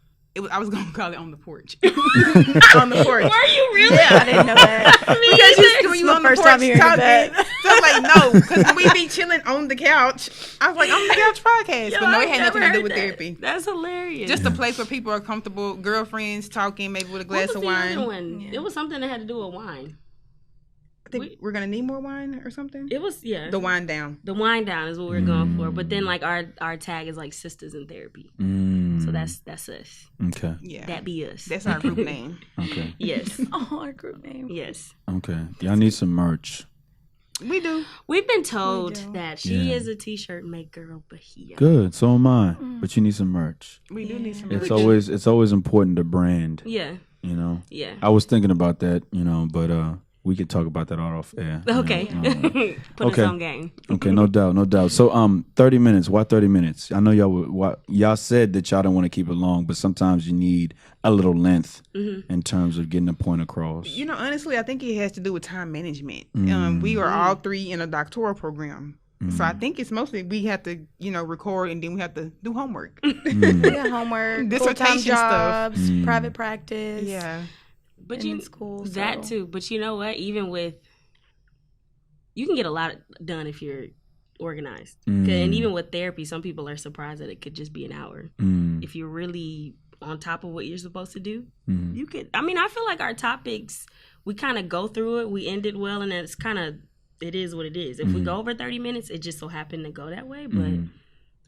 I was gonna call it On the Porch. On the porch.
Were you really?
Yeah, I didn't know that.
Because you
my
on the
first
porch
time hearing
talking.
that.
So I'm like, no, because when we be chilling on the couch, I was like, on the couch podcast. But no, it had nothing to do with therapy.
That's hilarious.
Just a place where people are comfortable, girlfriends talking, maybe with a
What
glass
was
of
the
wine.
other one? It was something that had to do with wine.
I think we're gonna need more wine or something.
It was
The wine down.
The wind down is what we're going for. But then like our tag is like Sistas in Therapy. So that's us.
Okay.
Yeah,
That be us.
that's our group name.
Okay.
Yes.
Oh, our group name.
Yes.
Okay. Y'all need some merch.
We do.
We've been told
do.
that she
Yeah.
is a t-shirt maker, but he
Good. So am I. But you need some merch.
We do need some.
It's
merch.
always important to brand.
Yeah.
You know.
Yeah.
I was thinking about that. You know, but we could talk about that all off air. you
Okay.
know.
Put
Okay.
us on game.
Okay, no doubt. So 30 minutes. Why 30 minutes? I know y'all said that y'all don't want to keep it long, but sometimes you need a little length in terms of getting a point across.
You know, honestly, I think it has to do with time management. We are all three in a doctoral program. So I think it's mostly we have to, record and then we have to do homework.
We got homework, full-time
Dissertation stuff.
jobs, private practice.
Yeah.
But
and
you
in school,
that
so.
too. But you know what? Even with you can get a lot done if you're organized. And even with therapy, some people are surprised that it could just be an hour. If you're really on top of what you're supposed to do, you could. I mean, I feel like our topics, we kind of go through it, we end it well, and it's kind of, it is what it is. If we go over 30 minutes, it just so happened to go that way. But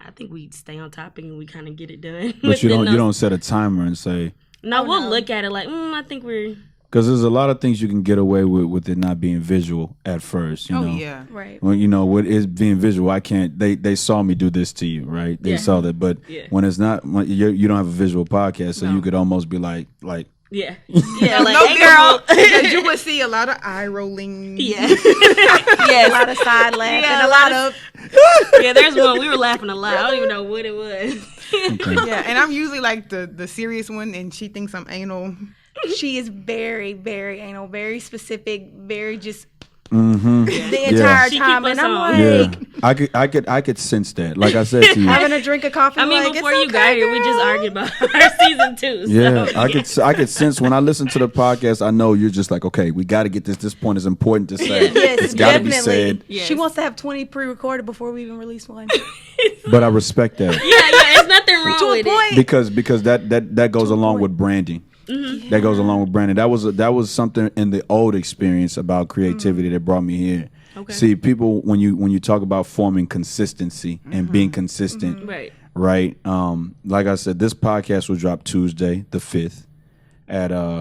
I think we stay on topic and we kind of get it done.
But you don't set a timer and say.
No, we'll look at it like, I think we're.
Because there's a lot of things you can get away with it not being visual at first. You know?
Yeah.
Right.
When what is being visual, I can't. They saw me do this to you, right? They saw that, but when it's not, when you don't have a visual podcast, so you could almost be like.
Yeah.
Yeah,
like,
no
hey, girl.
because you would see a lot of eye rolling.
Yeah.
A lot of side laughs
Yeah,
and a lot of
Yeah, there's one. We were laughing a lot. I don't even know what it was.
Yeah, and I'm usually like the serious one, and she thinks I'm anal.
She is very, very anal, very specific, very just the entire time, and I'm like,
I could sense that. Like I said to you,
having a drink of coffee.
I mean,
like,
before
it's
you got here, we just argued about our season 2. So,
yeah, I could sense when I listen to the podcast. I know you're just like, okay, we got to get this. This point is important to say.
Yes,
it's got to be said.
Yes.
She wants to have 20 pre-recorded before we even release one.
But I respect that.
Yeah, it's nothing wrong with it.
Because that goes along with branding.
Mm-hmm.
That goes along with branding. That was something in the old experience about creativity that brought me here.
Okay.
See, people when you talk about forming consistency and being consistent, right? Like I said, this podcast will drop Tuesday the 5th.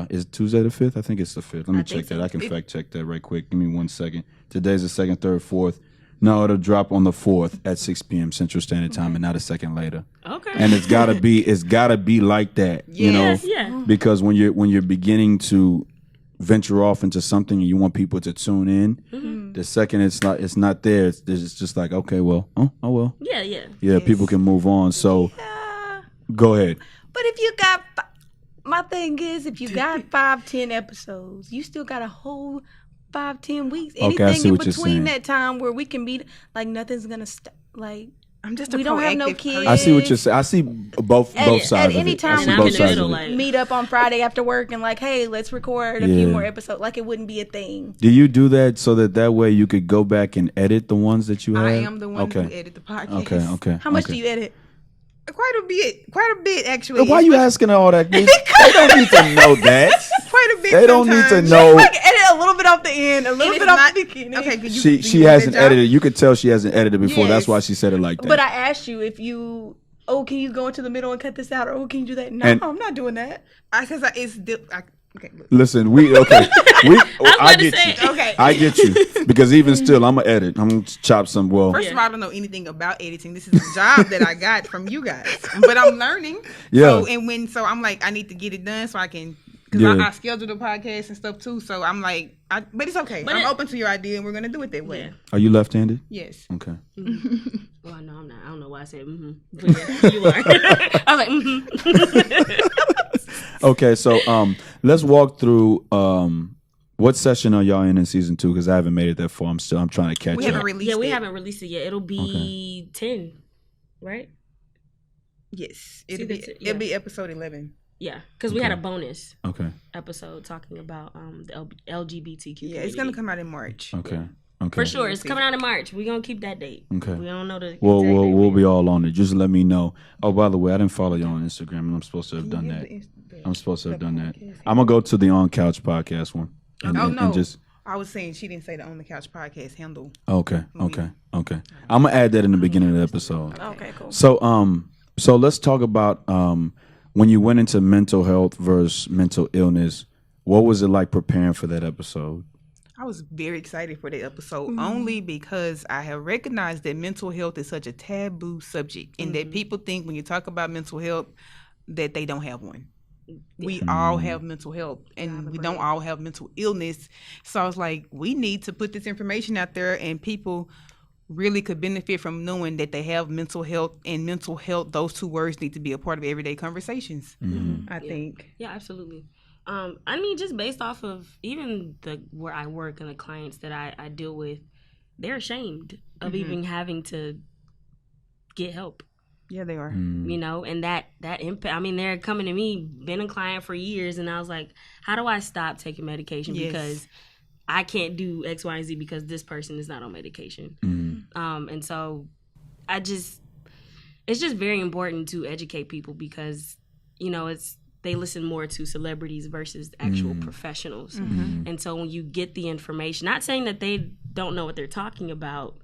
Is it Tuesday the 5th? I think it's the 5th. Let me check that. I can fact check that right quick. Give me 1 second. Today's the 2nd, 3rd, 4th. No, it'll drop on the 4th at 6 p.m. Central Standard Time, and not a second later.
Okay.
And it's gotta be like that, you know, because when you're beginning to venture off into something and you want people to tune in, the second it's not there, it's just like, okay, well, oh well, yeah, people can move on. So, go ahead.
But if you got, my thing is, if you got 5-10 episodes, you still got a whole 5-10 weeks. Anything in between that time where we can be like, nothing's gonna like.
I'm just
we don't have no kids.
I see what you're saying. I see both sides.
At any time,
I see both sides of
it.
Meet up on Friday after work and like, hey, let's record a few more episodes. Like, it wouldn't be a thing.
Do you do that so that way you could go back and edit the ones that you have?
I am the one who edit the podcast.
Okay.
How much do you edit?
Quite a bit actually.
Why are you asking all that? They don't need to know that.
Quite a bit.
They don't need to know.
Like, edit a little bit off the end, a little bit off the beginning.
Okay,
she hasn't edited. You could tell she hasn't edited before. Yes. That's why she said it like that.
But I asked you if you. Oh, can you go into the middle and cut this out? Or oh, can you do that? No, I'm not doing that.
Because it's. Okay, look.
Listen, I get you.
Okay.
I get you. Because even still, I'm going to edit. I'm going to chop some. Well,
first of all, I don't know anything about editing. This is a job that I got from you guys. But I'm learning.
Yeah.
So I'm like, I need to get it done so I can. Because I schedule the podcast and stuff too. So I'm like, but it's okay. I'm open to your idea and we're going to do it that way. Yeah.
Are you left-handed?
Yes.
Okay.
Well, no, I'm not. I don't know why I said But yeah, you are. I was like,
Okay, so let's walk through what session are y'all in season 2? Because I haven't made it that far. I'm trying to catch up.
We haven't released it.
We haven't released it yet. It'll be 10, right?
Yes, it'll be episode 11.
Yeah, because we had a bonus episode talking about the LGBTQ community.
Yeah, it's gonna come out in March.
Okay.
For sure, it's coming out in March. We're gonna keep that date. Okay. We don't know the.
We'll be all on it. Just let me know. Oh, by the way, I didn't follow you on Instagram, and I'm supposed to have done that. I'm gonna go to the On Couch podcast one. And just.
I was saying she didn't say the On the Couch podcast handle.
Okay. I'm gonna add that in the beginning of the episode.
Okay, cool.
So let's talk about when you went into mental health versus mental illness. What was it like preparing for that episode?
I was very excited for the episode only because I have recognized that mental health is such a taboo subject and that people think when you talk about mental health that they don't have one. We all have mental health and we don't all have mental illness. So I was like, we need to put this information out there and people really could benefit from knowing that they have mental health, and mental health, those two words need to be a part of everyday conversations, I think.
Yeah, absolutely. I mean, just based off of even where I work and the clients that I deal with, they're ashamed of even having to get help.
Yeah, they are.
You know, and that impact. I mean, they're coming to me, been a client for years, and I was like, how do I stop taking medication because I can't do X, Y, and Z because this person is not on medication. And so it's just very important to educate people because, you know, they listen more to celebrities versus actual professionals. And so when you get the information, not saying that they don't know what they're talking about,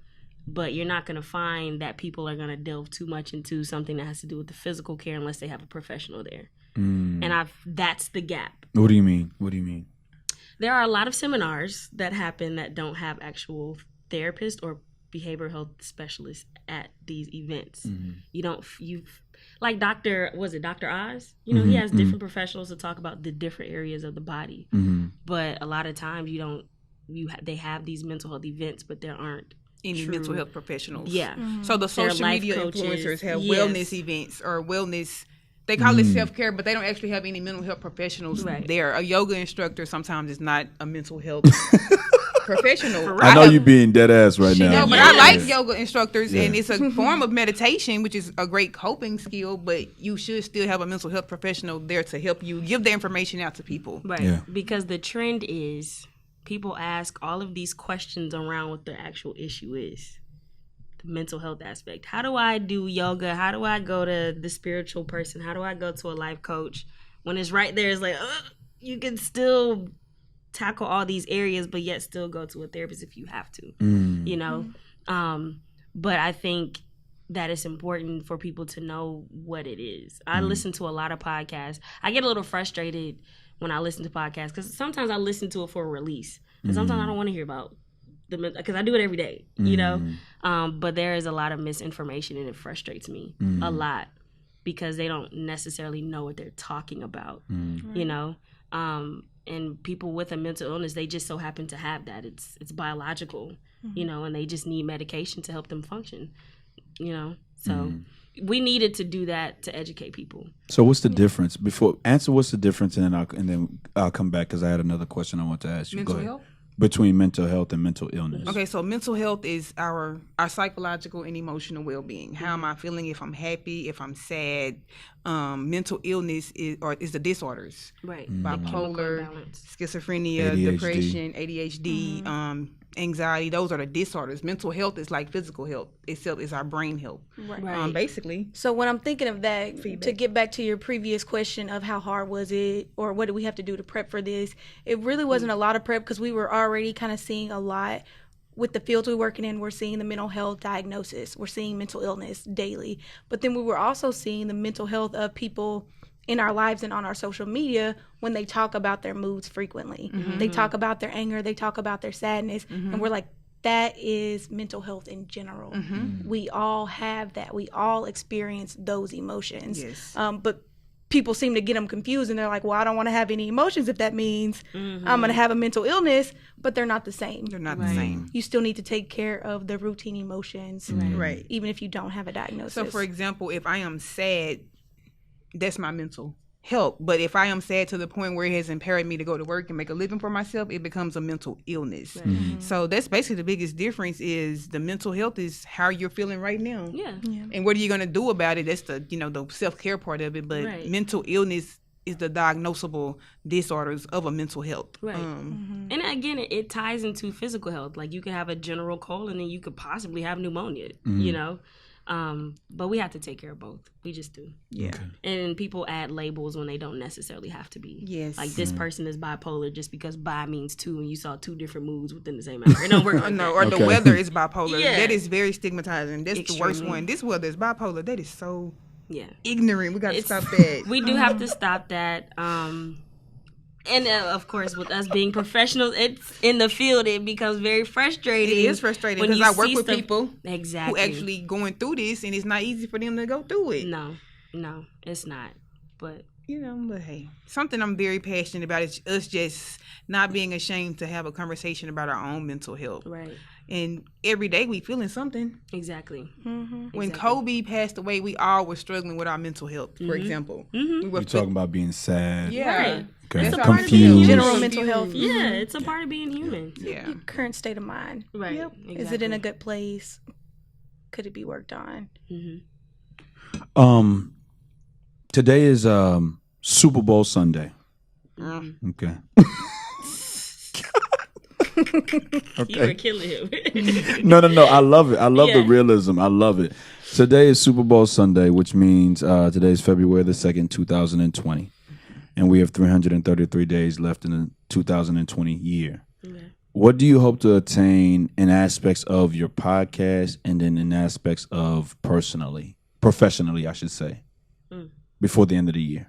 but you're not going to find that people are going to delve too much into something that has to do with the physical care unless they have a professional there. And that's the gap.
What do you mean?
There are a lot of seminars that happen that don't have actual therapists or behavioral health specialists at these events. Like Dr. Oz? You know, he has different professionals to talk about the different areas of the body. But a lot of times they have these mental health events, but there aren't
any mental health professionals.
Yeah.
So the social media coaches, influencers have wellness events or wellness. They call it self-care, but they don't actually have any mental health professionals there. A yoga instructor sometimes is not a mental health professional.
I know you being dead ass right now.
No, but I like yoga instructors, and it's a form of meditation, which is a great coping skill. But you should still have a mental health professional there to help you give the information out to people.
Right.
Yeah.
Because the trend is people ask all of these questions around what the actual issue is. The mental health aspect. How do I do yoga? How do I go to the spiritual person? How do I go to a life coach? When it's right there, it's like, you can still tackle all these areas, but yet still go to a therapist if you have to, you know? But I think that it's important for people to know what it is. I listen to a lot of podcasts. I get a little frustrated when I listen to podcasts because sometimes I listen to it for a release. And sometimes I don't want to hear about because I do it every day, you know? But there is a lot of misinformation and it frustrates me a lot because they don't necessarily know what they're talking about, you know? And people with a mental illness, they just so happen to have that. It's biological, you know, and they just need medication to help them function, you know? So we needed to do that to educate people.
So what's the difference? Answer what's the difference, and then I'll come back because I had another question I want to ask you.
Mental
Go ahead.
health?
Between mental health and mental illness.
Okay, so mental health is our psychological and emotional well-being. How am I feeling? If I'm happy, if I'm sad. Mental illness is the disorders.
Right.
Bipolar, schizophrenia,
ADHD.
depression, ADHD, anxiety. Those are the disorders. Mental health is like physical health. Itself is our brain health.
Right.
Basically.
So when I'm thinking of that, to get back to your previous question of how hard was it or what did we have to do to prep for this, it really wasn't a lot of prep because we were already kind of seeing a lot. With the fields we're working in, we're seeing the mental health diagnosis. We're seeing mental illness daily. But then we were also seeing the mental health of people in our lives and on our social media when they talk about their moods frequently. They talk about their anger. They talk about their sadness. And we're like, that is mental health in general. We all have that. We all experience those emotions.
Yes.
But people seem to get them confused and they're like, well, I don't want to have any emotions if that means I'm going to have a mental illness, but they're not the same.
They're not the same.
You still need to take care of the routine emotions,
Right.
even if you don't have a diagnosis.
So, for example, if I am sad, that's my mental health. But if I am sad to the point where it has impaired me to go to work and make a living for myself, it becomes a mental illness. So that's basically the biggest difference is the mental health is how you're feeling right now.
Yeah.
And what are you going to do about it? That's the, the self-care part of it. But mental illness is the diagnosable disorders of a mental health.
Right. And again, it ties into physical health. Like you could have a general cold and then you could possibly have pneumonia, you know? But we have to take care of both. We just do.
Yeah.
Okay.
And people add labels when they don't necessarily have to be.
Yes.
Like this person is bipolar just because bi means two and you saw two different moods within the same hour. It don't work like that.
Or the weather is bipolar.
Yeah.
That is very stigmatizing. That's the worst
Extremely.
one. This weather is bipolar. That is so ignorant. We got to
It's-
stop that.
We do have to stop that. And of course, with us being professionals, it's in the field. It becomes very frustrating.
It is frustrating
when
because
you
I work
see
with
stuff-
people
exactly
who actually going through this, and it's not easy for them to go through it.
No, it's not. But
But hey, something I'm very passionate about is us just not being ashamed to have a conversation about our own mental health.
right,
And every day we feeling something.
exactly.
When Kobe passed away, we all were struggling with our mental health, for example. We were
You're talking about being sad.
Yeah.
Right.
Okay.
It's a part of being
Confused.
human.
general mental health.
Yeah, it's a part of being human.
Yeah.
Current state of mind.
Right.
Yep.
Is it in a good place? Could it be worked on?
Today is Super Bowl Sunday. Okay.
You were killing him.
No. I love it. I love the
Yeah.
realism. I love it. Today is Super Bowl Sunday, which means today is February the 2nd, 2020. And we have 333 days left in the 2020 year.
Okay.
What do you hope to attain in aspects of your podcast and then in aspects of professionally, I should say, before the end of the year?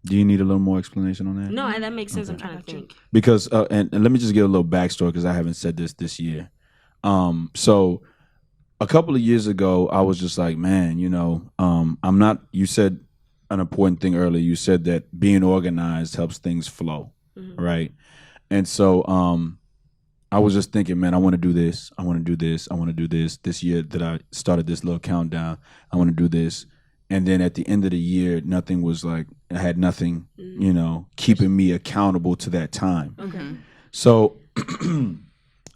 Do you need a little more explanation on that?
No, that makes sense. I'm trying to think.
Because and let me just give a little backstory because I haven't said this year. So a couple of years ago, I was just like, man, I'm not. You said an important thing earlier. You said that being organized helps things flow, right? And so I was just thinking, man, I want to do this. I want to do this. I want to do this. This year that I started this little countdown, I want to do this. And then at the end of the year, nothing was like, I had nothing, keeping me accountable to that time.
Okay.
So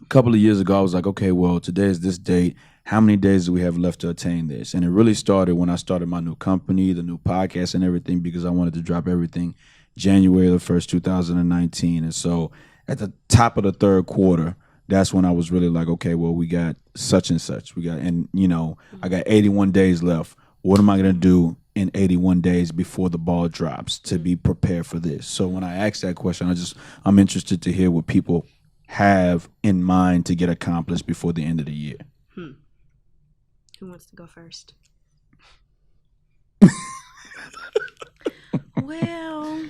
a couple of years ago, I was like, okay, well, today is this date. How many days do we have left to attain this? And it really started when I started my new company, the new podcast and everything, because I wanted to drop everything January the 1st, 2019. And so at the top of the third quarter, that's when I was really like, okay, well, we got such and such. I got 81 days left. What am I going to do in 81 days before the ball drops to be prepared for this? So when I asked that question, I'm interested to hear what people have in mind to get accomplished before the end of the year.
Who wants to go first?
Well,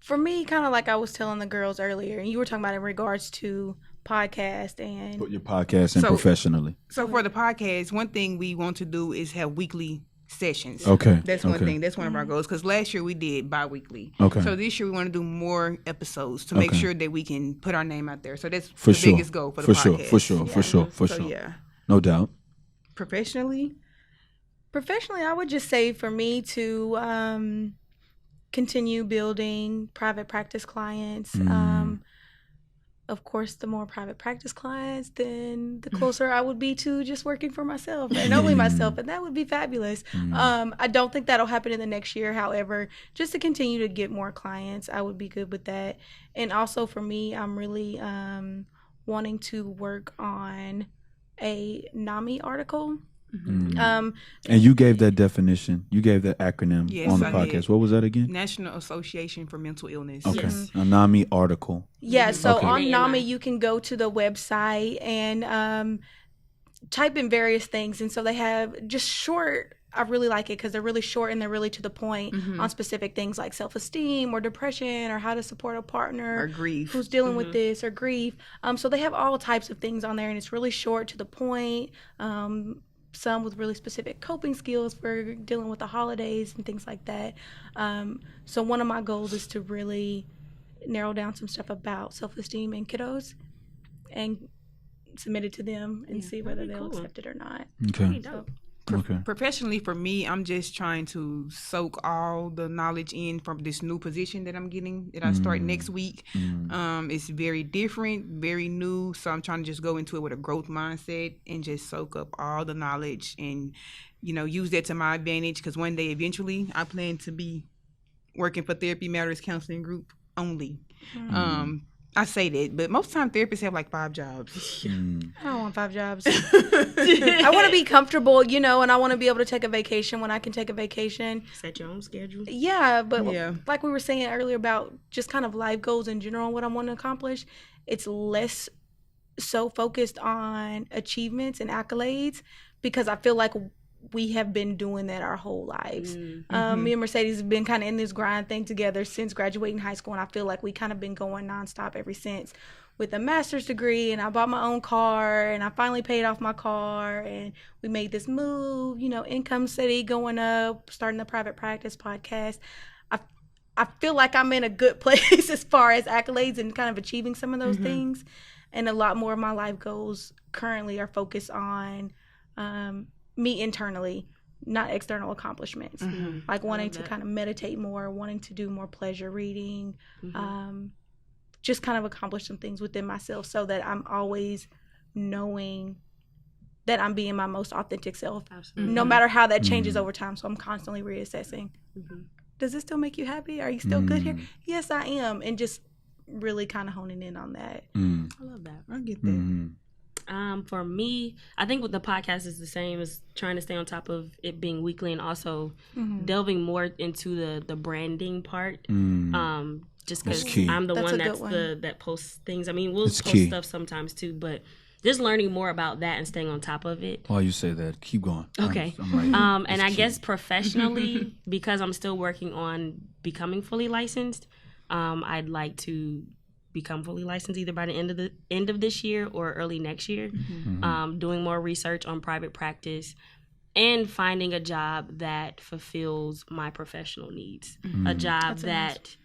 for me, kind of like I was telling the girls earlier, and you were talking about in regards to podcast and
Put your podcast in professionally.
So for the podcast, one thing we want to do is have weekly sessions.
Okay.
That's one thing. That's one of our goals. Because last year we did bi-weekly.
Okay.
So this year we want to do more episodes to make sure that we can put our name out there. So that's
For
the
sure.
biggest goal for the podcast.
For sure.
Yeah.
No doubt.
Professionally,
I would just say for me to continue building private practice clients. Of course, the more private practice clients, then the closer I would be to just working for myself and only myself, and that would be fabulous. I don't think that'll happen in the next year. However, just to continue to get more clients, I would be good with that. And also for me, I'm really wanting to work on a NAMI article.
And you gave that definition. You gave that acronym on the
I
podcast.
did.
What was that again?
National Association for Mental Illness.
Okay.
Yes.
A NAMI article.
Yeah, so
Okay.
on NAMI, you can go to the website and type in various things. And so they have just short, I really like it because they're really short and they're really to the point on specific things like self-esteem or depression or how to support a partner.
Or grief.
Who's dealing with this or grief. So they have all types of things on there and it's really short to the point. Some with really specific coping skills for dealing with the holidays and things like that. So one of my goals is to really narrow down some stuff about self-esteem in kiddos and submit it to them and see whether they'll accept it or not.
Okay.
So,
Professionally, for me, I'm just trying to soak all the knowledge in from this new position that I'm getting, that I start next week. It's very different, very new, so I'm trying to just go into it with a growth mindset and just soak up all the knowledge and, use that to my advantage, because one day, eventually, I plan to be working for Therapy Matters Counseling Group only. I say that, but most of the time therapists have like 5 jobs.
I don't want 5 jobs. I want to be comfortable, and I want to be able to take a vacation when I can take a vacation.
Set your own schedule.
Yeah, but like we were saying earlier about just kind of life goals in general and what I want to accomplish, it's less so focused on achievements and accolades because I feel like we have been doing that our whole lives. Me and Mercedes have been kind of in this grind thing together since graduating high school, and I feel like we kind of been going nonstop ever since with a master's degree, and I bought my own car, and I finally paid off my car, and we made this move, income steady going up, starting a private practice podcast. I feel like I'm in a good place as far as accolades and kind of achieving some of those things, and a lot more of my life goals currently are focused on me internally, not external accomplishments. Like wanting to kind of meditate more, wanting to do more pleasure reading, just kind of accomplish some things within myself so that I'm always knowing that I'm being my most authentic self, no matter how that changes over time. So I'm constantly reassessing. Does this still make you happy? Are you still good here? Yes, I am. And just really kind of honing in on that.
I love that.
I get that.
For me, I think with the podcast is the same as trying to stay on top of it being weekly and also delving more into the branding part. Just because I'm the one that posts things. I mean, we'll post stuff sometimes too, but just learning more about that and staying on top of it.
While you say that, keep going.
Okay. And I guess professionally, because I'm still working on becoming fully licensed, I'd like to become fully licensed either by the end of this year or early next year. Doing more research on private practice and finding a job that fulfills my professional needs. A job that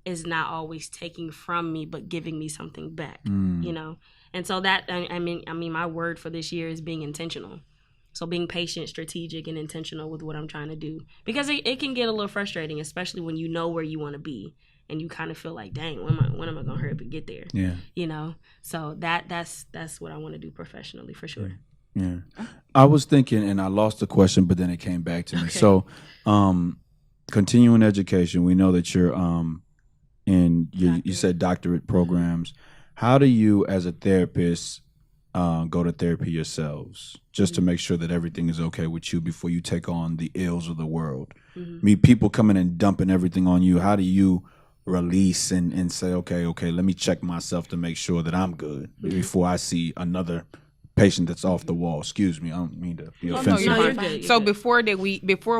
is not always taking from me but giving me something back. And so that I mean my word for this year is being intentional. So being patient, strategic, and intentional with what I'm trying to do, because it can get a little frustrating, especially when you know where you want to be and you kind of feel like, dang, when am I gonna hurry up and get there?
Yeah.
You know, so that's what I want to do professionally for sure.
Yeah. I was thinking, and I lost the question, but then it came back to me. So, continuing education, we know that you're you said doctorate programs. How do you, as a therapist, go to therapy yourselves just to make sure that everything is okay with you before you take on the ills of the world? Meet people coming and dumping everything on you. How do you release and say, okay, let me check myself to make sure that I'm good before I see another patient that's off the wall? Excuse me, I don't mean to be offensive.
No, you're fine. So before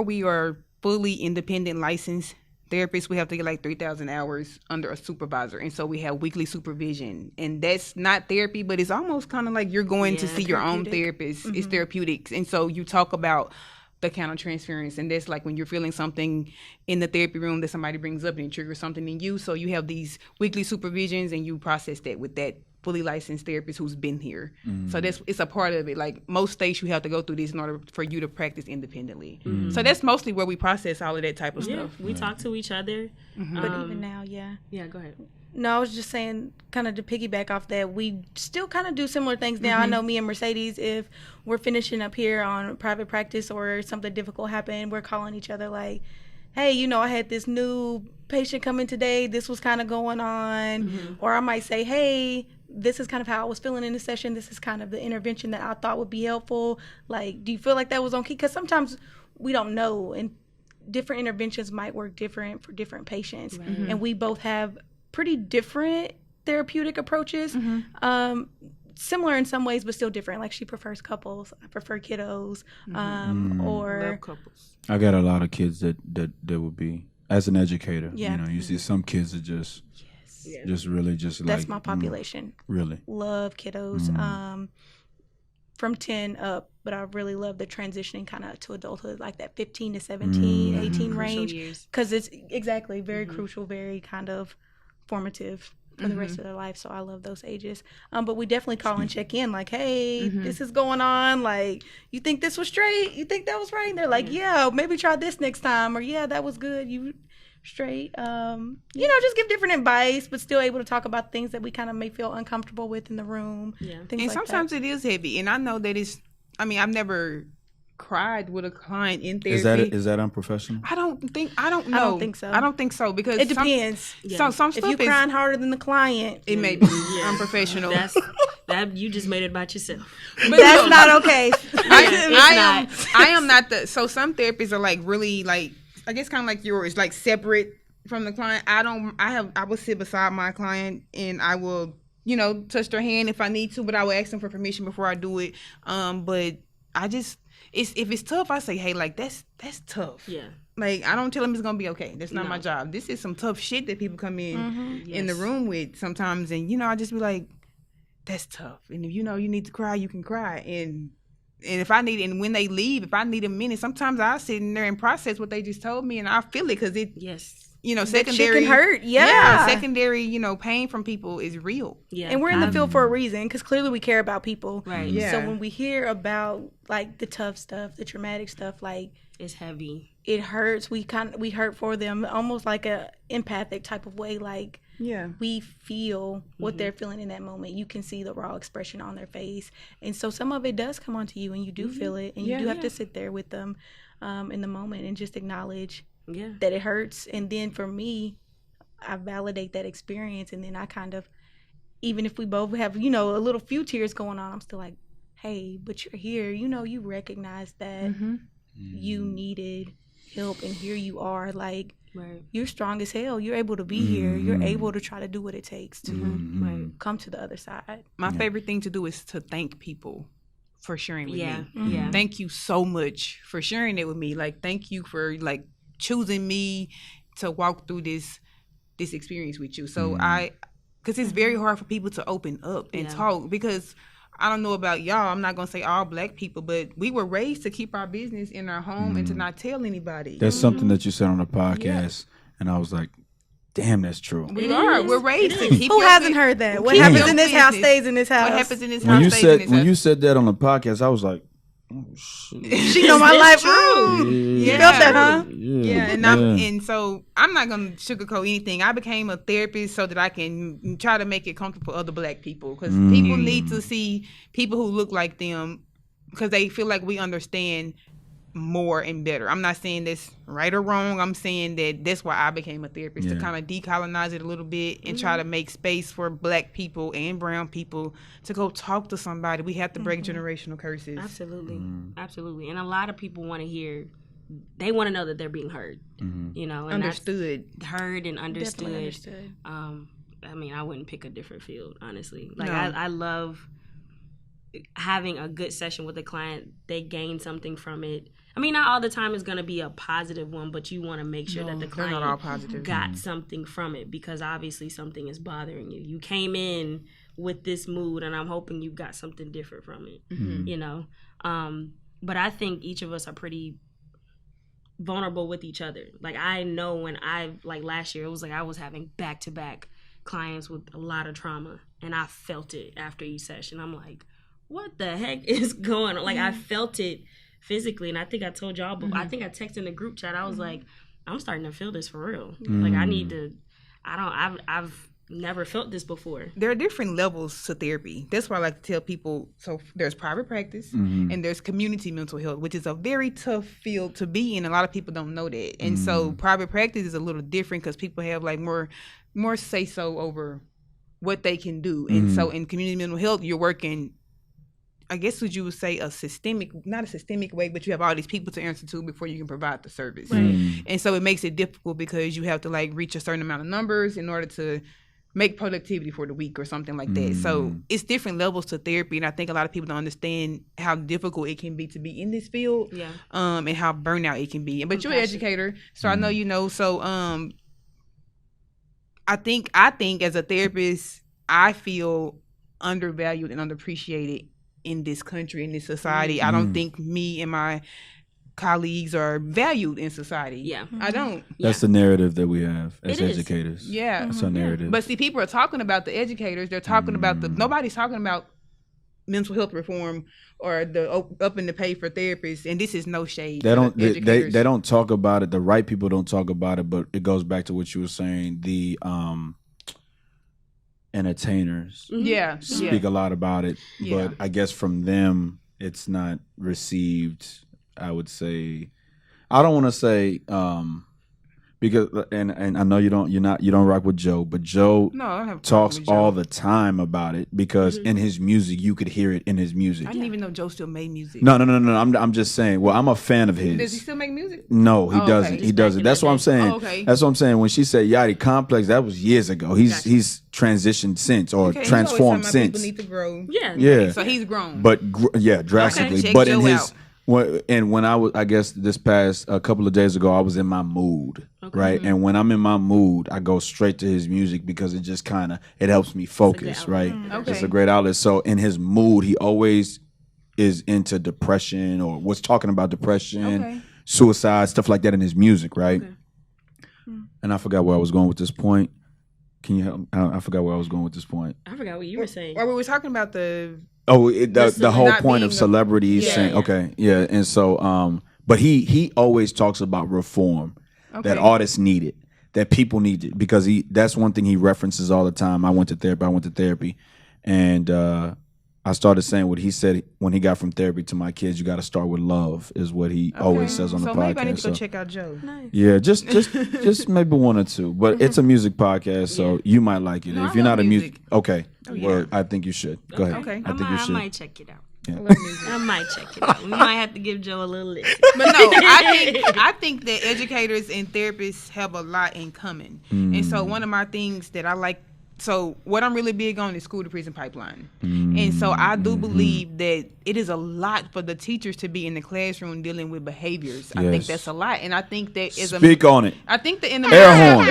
we are fully independent licensed therapists, we have to get like 3,000 hours under a supervisor, and so we have weekly supervision, and that's not therapy, but it's almost kind of like you're going to see your own therapist. It's therapeutics, and so you talk about the countertransference, and that's like when you're feeling something in the therapy room that somebody brings up and it triggers something in you. So you have these weekly supervisions, and you process that with that fully licensed therapist who's been here. So it's a part of it. Like most states, you have to go through this in order for you to practice independently. So that's mostly where we process all of that type of stuff.
We talk to each other.
But even now,
Yeah, go ahead.
No, I was just saying, kind of to piggyback off that, we still kind of do similar things now. I know me and Mercedes, if we're finishing up here on private practice or something difficult happened, we're calling each other like, hey, you know, I had this new patient come in today. This was kind of going on. Or I might say, hey, this is kind of how I was feeling in the session. This is kind of the intervention that I thought would be helpful. Like, do you feel like that was on key? Because sometimes we don't know, and different interventions might work different for different patients. And we both have pretty different therapeutic approaches. Similar in some ways, but still different. Like, she prefers couples. I prefer kiddos. Or
Love couples.
I got a lot of kids that would be, as an educator,
Yeah.
you know, you see some kids that just really just
that's
like,
my population.
Really?
Love kiddos. From 10 up, but I really love the transitioning kind of to adulthood, like that 15 to 17, 18 range. Because it's exactly very crucial, very kind of formative for the rest of their life. So I love those ages. But we definitely call and check in like, hey, this is going on. Like, you think this was straight? You think that was right? And they're like, yeah, maybe try this next time. Or, yeah, that was good. You straight. You know, just give different advice, but still able to talk about things that we kind of may feel uncomfortable with in the room.
And
like
sometimes
that.
it is heavy. And I know that I've never cried with a client in therapy.
Is that unprofessional?
I don't know.
I don't think so.
I don't think so, because
It depends.
some stuff
If you're
is,
crying harder than the client,
it may be unprofessional.
That you just made it about yourself.
But
that's not okay.
I am not so some therapists are like really like, I guess kind of like yours, like separate from the client. I will sit beside my client and I will, you know, touch their hand if I need to, but I will ask them for permission before I do it. But I just, if it's tough, I say, hey, like that's tough.
Yeah.
Like, I don't tell them it's gonna be okay. That's not my job. This is some tough shit that people come in the room with sometimes, and you know, I just be like, that's tough. And if you know you need to cry, you can cry. And if I need, and when they leave, if I need a minute, sometimes I sit in there and process what they just told me, and I feel it because it, you know, secondary
can hurt. Yeah,
secondary, you know, pain from people is real.
Yeah,
and we're in the field for a reason, because clearly we care about people.
Right.
Yeah.
So when we hear about like the tough stuff, the traumatic stuff, like
it's heavy.
It hurts. We hurt for them, almost like a empathic type of way. Like,
yeah,
we feel what they're feeling in that moment. You can see the raw expression on their face, and so some of it does come onto you, and you do feel it, and you do have to sit there with them in the moment and just acknowledge that it hurts. And then for me, I validate that experience, and then I kind of, even if we both have, you know, a little few tears going on, I'm still like, hey, but you're here. You know, you recognize that you needed help, and here you are. Like, you're strong as hell. You're able to be here. You're able to try to do what it takes to come to the other side.
My favorite thing to do is to thank people for sharing with me.
Yeah.
Thank you so much for sharing it with me. Like, thank you for like choosing me to walk through this experience with you. So because it's very hard for people to open up and talk, because I don't know about y'all, I'm not going to say all black people, but we were raised to keep our business in our home and to not tell anybody.
That's something that you said on the podcast, and I was like, damn, that's true.
We're raised to keep
Who hasn't heard that? What happens in this house stays in this house.
What happens in this house stays in this house.
When you said that on the podcast, I was like, oh, shit.
She know my life.
True.
You felt that, huh?
Yeah.
Yeah, and so I'm not gonna sugarcoat anything. I became a therapist so that I can try to make it comfortable for other Black people, because people need to see people who look like them, because they feel like we understand more and better. I'm not saying that's right or wrong. I'm saying that that's why I became a therapist, to kind of decolonize it a little bit and try to make space for Black people and brown people to go talk to somebody. We have to break generational curses.
Absolutely. Absolutely. And a lot of people want to hear, they want to know that they're being heard, you know, and
understood.
Heard and understood.
Definitely understood.
I mean, I wouldn't pick a different field, honestly. Like, I love having a good session with a client. They gain something from it. I mean, not all the time is going to be a positive one, but you want to make sure that the client
not all positive.
got something from it, because obviously something is bothering you. You came in with this mood, and I'm hoping you got something different from it, you know? But I think each of us are pretty vulnerable with each other. Like, I know when like last year, it was like I was having back-to-back clients with a lot of trauma, and I felt it after each session. I'm like, what the heck is going on? Like, I felt it physically, and I think I told y'all, but I think I texted in the group chat, I was like, I'm starting to feel this for real. Like, I need to, I've never felt this before.
There are different levels to therapy. That's why I like to tell people, so there's private practice and there's community mental health, which is a very tough field to be in. A lot of people don't know that. And so private practice is a little different because people have like more say-so over what they can do. And so in community mental health, you're working, I guess what you would say, not a systemic way, but you have all these people to answer to before you can provide the service. And so it makes it difficult because you have to like reach a certain amount of numbers in order to make productivity for the week or something like that. So it's different levels to therapy, and I think a lot of people don't understand how difficult it can be to be in this field, and how burnout it can be. But you're an educator, so I know you know. So I think as a therapist, I feel undervalued and underappreciated in this country, in this society. I don't think me and my colleagues are valued in society. I don't.
That's the narrative that we have as educators. That's our narrative.
But see, people are talking about the educators. They're talking about nobody's talking about mental health reform or the upping the pay for therapists. And this is no shade.
They don't talk about it. The right people don't talk about it. But it goes back to what you were saying. The entertainers speak a lot about it, but I guess from them it's not received. I would say, I don't want to say because and I know you don't rock with Joe, but Joe talks all the time about it because in his music you could hear it in his music.
I didn't even know Joe still made music.
No. I'm just saying. Well, I'm a fan of his.
Does he still make music?
No, he doesn't.
Okay.
He doesn't. That's what I'm saying. That's what I'm saying. When she said Yachty Complex, that was years ago. He's transitioned since or transformed since.
People need to grow.
Yeah.
So he's grown.
But drastically.
Check
But
Joe
in his.
out.
When I was, I guess this past a couple of days ago, I was in my mood, right? And when I'm in my mood, I go straight to his music because it just it helps me focus, right? It's a great outlet. So in his mood, he always is into depression or was talking about depression, suicide, stuff like that in his music, right? And I forgot where I was going with this point. Can you help me? I forgot where I was going with this point.
I forgot what you were saying.
Or we were talking about the
whole point of celebrities saying, and so, but he always talks about reform, that artists need it, that people need it, because that's one thing he references all the time. I went to therapy, and I started saying what he said when he got from therapy to my kids. You got to start with love, is what he always says on the podcast.
So maybe I need to go check out Joe.
Nice.
Yeah, just maybe one or two, but it's a music podcast, so you might like it.
No,
if you're not a music,
music.
Well, I think you should. Go ahead.
Okay.
I think you should.
I might check it out.
Yeah.
I love music.
I might check it out. We might have to give Joe a little listen.
But no, I think that educators and therapists have a lot in common. And so one of my things that I like, so what I'm really big on is school to prison pipeline. And so I do believe that it is a lot for the teachers to be in the classroom dealing with behaviors. I think that's a lot. And I think that
Speak on it.
I think that in the
Air horn.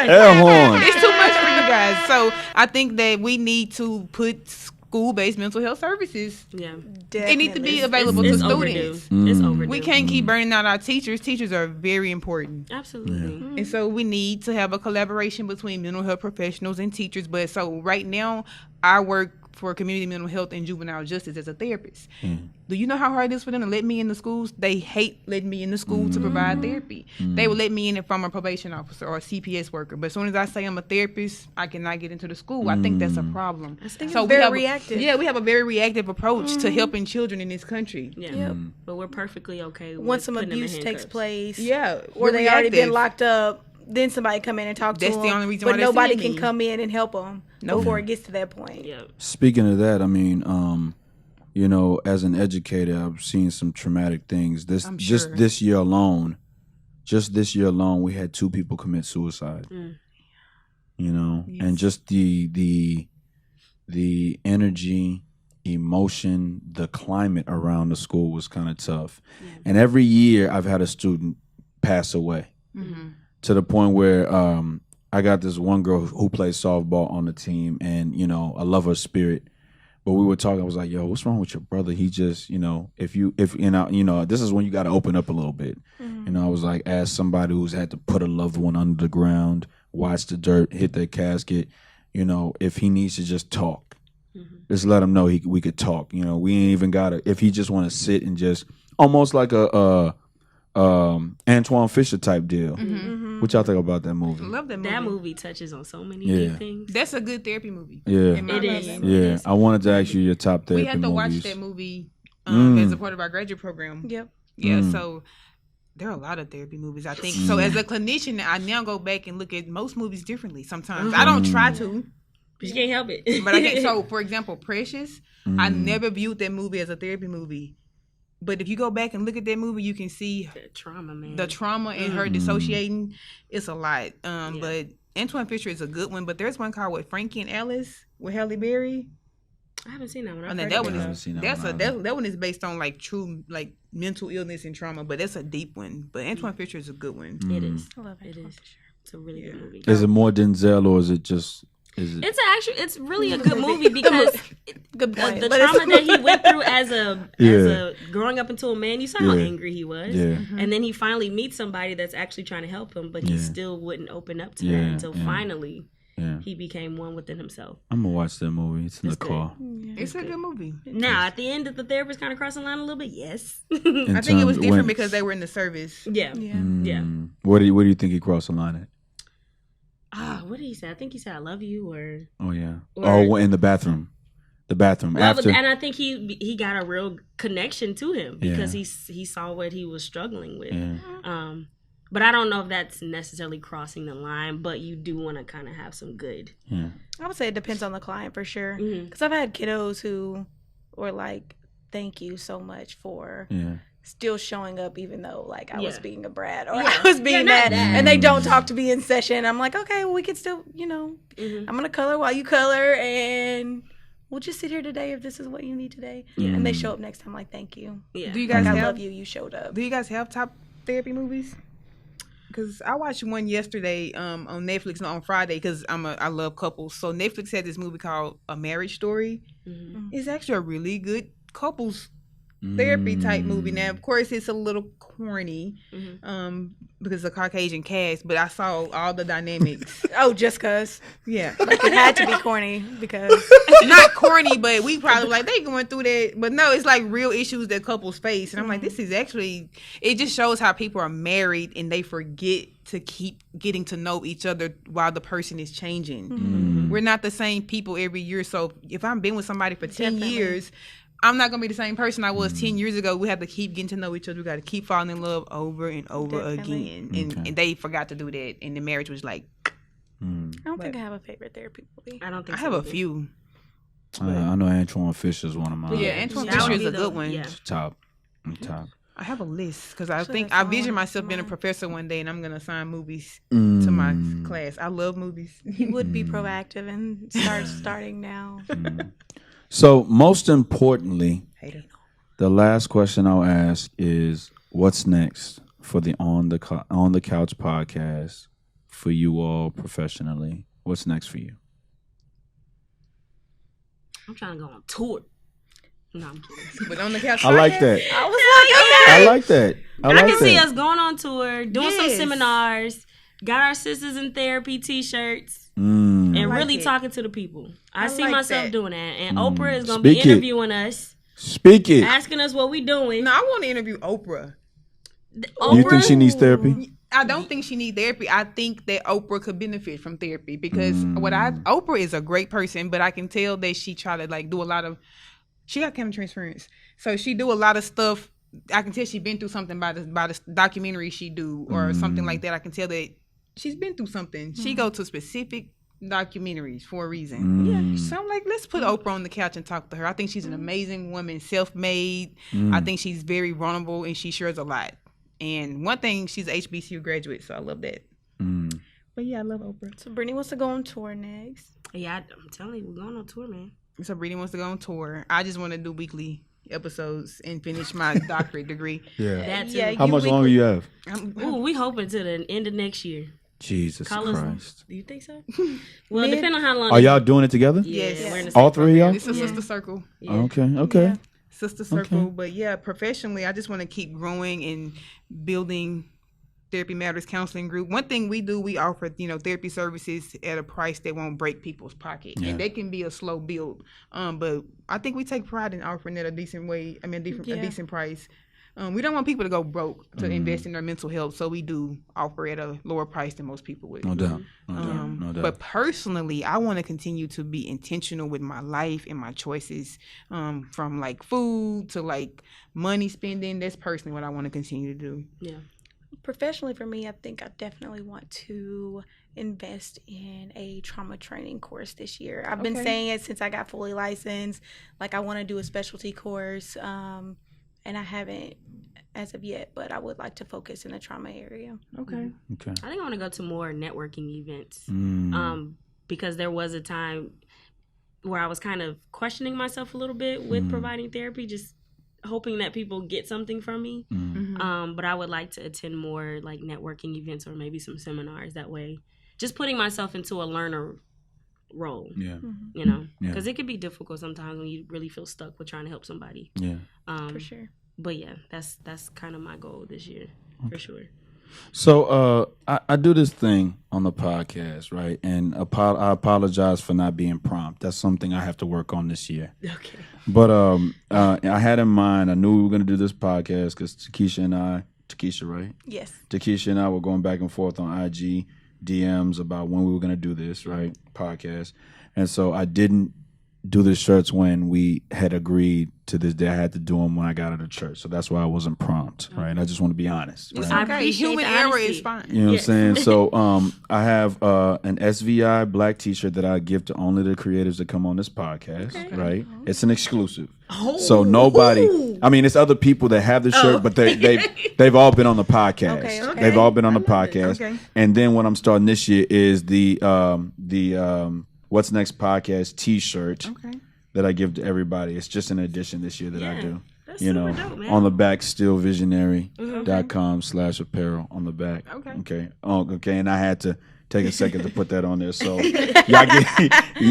Air horn.
It's too much for you guys. So I think that we need to put school-based mental health services. It needs to be available to students.
It's overdue.
We can't keep burning out our teachers. Teachers are very important.
Absolutely.
And so we need to have a collaboration between mental health professionals and teachers. But so right now, I work for community mental health and juvenile justice as a therapist. Do you know how hard it is for them to let me in the schools? They hate letting me in the school to provide therapy. They would let me in from a probation officer or a CPS worker. But as soon as I say I'm a therapist, I cannot get into the school. I think that's a problem.
I think it's very reactive.
Yeah, we have a very reactive approach to helping children in this country.
Yeah. But we're perfectly okay with
once some
putting them in
abuse takes place.
Yeah.
Or they already been locked up. Then somebody come in and talk to them.
That's the only reason
why
but
they're nobody
seeing
can
me.
come in and help them before it gets to that point.
Yeah.
Speaking of that, I mean, you know, as an educator, I've seen some traumatic things. Just this year alone, we had 2 people commit suicide. You know, and just the energy, emotion, the climate around the school was kind of tough. And every year, I've had a student pass away. To the point where I got this one girl who plays softball on the team, and you know, I love her spirit. But we were talking. I was like, "Yo, what's wrong with your brother? He just, you know, if you know, this is when you got to open up a little bit." You know, I was like, as somebody who's had to put a loved one under the ground, watch the dirt hit their casket. You know, if he needs to just talk, just let him know we could talk. You know, we ain't even gotta. If he just want to sit and just almost like a Antoine Fisher type deal. What y'all think about that movie?
I love that movie.
That movie touches on so many deep things.
That's a good therapy movie.
Yeah,
it is.
Yeah, I wanted to ask you your top therapy movies.
We had to watch that movie as a part of our graduate program.
Yep.
Yeah, so there are a lot of therapy movies, I think. So as a clinician, I now go back and look at most movies differently sometimes. I don't try to.
But you can't help it.
But I can't. So, for example, Precious, I never viewed that movie as a therapy movie. But if you go back and look at that movie, you can see
the trauma, man.
The trauma and her dissociating. It's a lot. But Antoine Fisher is a good one. But there's one called with Frankie and Alice with Halle Berry.
I haven't seen that one.
That one is based on like true like mental illness and trauma, but that's a deep one. But Antoine Fisher is a good one.
It is.
I love Antoine Fisher.
It's a really good movie.
Is it more Denzel or is it just?
It's really a good movie because
good point.
The trauma that he went through as a growing up into a man, you saw how angry he was. And then he finally meets somebody that's actually trying to help him, but he still wouldn't open up to that until finally he became one within himself.
I'm gonna watch that movie. It's in the car.
It's a good movie.
Now at the end, did the therapist kind of cross the line a little bit? Yes.
I think it was different because they were in the service.
Yeah.
What do you think he crossed the line at?
What did he say? I think he said "I love you" or.
Oh yeah. In the bathroom. Well, after.
And I think he got a real connection to him because he saw what he was struggling with.
Yeah.
But I don't know if that's necessarily crossing the line. But you do want to kind of have some good.
Yeah.
I would say it depends on the client for sure. Because I've had kiddos who were like, "Thank you so much for." Still showing up even though like I was being a brat or I was being that and they don't talk to me in session. I'm like, okay, well we can still, you know, I'm gonna color while you color and we'll just sit here today if this is what you need today. And they show up next time like, thank you.
Do you guys
I love you showed up.
Do you guys have top therapy movies? Because I watched one yesterday on Netflix on Friday because I love couples. So Netflix had this movie called A Marriage Story. It's actually a really good couples therapy type movie. Now, of course, it's a little corny because of Caucasian cast, but I saw all the dynamics.
Just cause.
Yeah.
Like it had to be corny because.
Not corny, but we probably like, they going through that. But no, it's like real issues that couples face. And I'm like, this is actually, it just shows how people are married and they forget to keep getting to know each other while the person is changing. We're not the same people every year. So if I've been with somebody for 10 years, I'm not going to be the same person I was 10 years ago. We have to keep getting to know each other. We got to keep falling in love over and over again. And they forgot to do that. And the marriage was like...
I don't think I have a favorite therapy movie.
I don't think
I have a few.
I know Antoine Fisher is one of mine.
Yeah, Antoine Fisher is a good one.
Yeah.
Top.
I have a list because I think I vision myself being a professor one day and I'm going to assign movies to my class. I love movies.
You would be proactive and starting now.
So most importantly, the last question I'll ask is, what's next for the On the Couch podcast for you all professionally? What's next for you?
I'm trying to go on tour. No, I'm kidding.
But On the Couch
I like that.
I was like,
I like that.
I can see us going on tour, doing some seminars, got our Sistas in Therapy t-shirts, and and
like
really
it.
talking to the people. I see
like
myself
that.
doing that. And Oprah is going to be
Speak it.
interviewing us,
Speak it.
asking us what we doing.
No, I want to interview Oprah.
You think she needs therapy?
I don't think she needs therapy. I think that Oprah could benefit from therapy because Oprah is a great person, but I can tell that she try to like do a lot of. She got camera transference, so she do a lot of stuff. I can tell she been through something by the documentary she do or something like that. I can tell that she's been through something. She go to specific documentaries for a reason. Yeah. So I'm like, let's put Oprah on the couch and talk to her. I think she's an amazing woman, self-made. I think she's very vulnerable and she shares a lot. And one thing, she's an HBCU graduate, so I love that. But yeah, I love Oprah.
So Brittany wants to go on tour next.
Yeah, I'm telling you, we're going on tour, man.
So Brittany wants to go on tour. I just want to do weekly episodes and finish my doctorate degree.
Yeah.
That too.
Yeah,
How much longer you have?
Ooh, we hoping to the end of next year.
Jesus Christ.
Do you think so? Well, depending on how long.
Are y'all doing it together?
Yes.
We're in the
All
same
three of y'all?
It's a sister circle.
Yeah.
Okay.
Sister circle. But yeah, professionally, I just want to keep growing and building Therapy Matters counseling group. One thing we do, we offer, therapy services at a price that won't break people's pocket. Yeah. And they can be a slow build. But I think we take pride in offering it a decent way. A decent price. We don't want people to go broke to invest in their mental health, so we do offer at a lower price than most people would.
No doubt. No doubt.
But personally, I want to continue to be intentional with my life and my choices, from like food to like money spending. That's personally what I want to continue to do.
Yeah.
Professionally, for me, I think I definitely want to invest in a trauma training course this year. I've been saying it since I got fully licensed. Like, I want to do a specialty course, and I haven't as of yet, but I would like to focus in the trauma area.
Okay.
I think I want to go to more networking events, because there was a time where I was kind of questioning myself a little bit with providing therapy, just hoping that people get something from me. But I would like to attend more like networking events or maybe some seminars that way. Just putting myself into a learner role. Yeah. Because it could be difficult sometimes when you really feel stuck with trying to help somebody.
Yeah.
For sure.
But yeah, that's kind of my goal this year, for sure.
So I do this thing on the podcast, right? And I apologize for not being prompt. That's something I have to work on this year.
Okay.
But I had in mind, I knew we were going to do this podcast because Takesha, right?
Yes.
Takesha and I were going back and forth on IG DMs about when we were going to do this, right? Podcast. And so I didn't do the shirts when we had agreed to this day. I had to do them when I got out of church. So that's why I wasn't prompt, right? I just want to be honest.
It's
right?
okay. Human error is fine.
You know what I'm saying? So I have an SVI black t-shirt that I give to only the creatives that come on this podcast, right? It's an exclusive. So nobody, I mean, it's other people that have the shirt, but they've all been on the podcast.
Okay.
They've all been on the podcast.
Okay.
And then what I'm starting this year is the What's Next podcast t-shirt that I give to everybody. It's just an addition this year that I do.
That's super dope, man.
On the back, stillvisionary.com/apparel on the back. Okay. And I had to take a second to put that on there. So y'all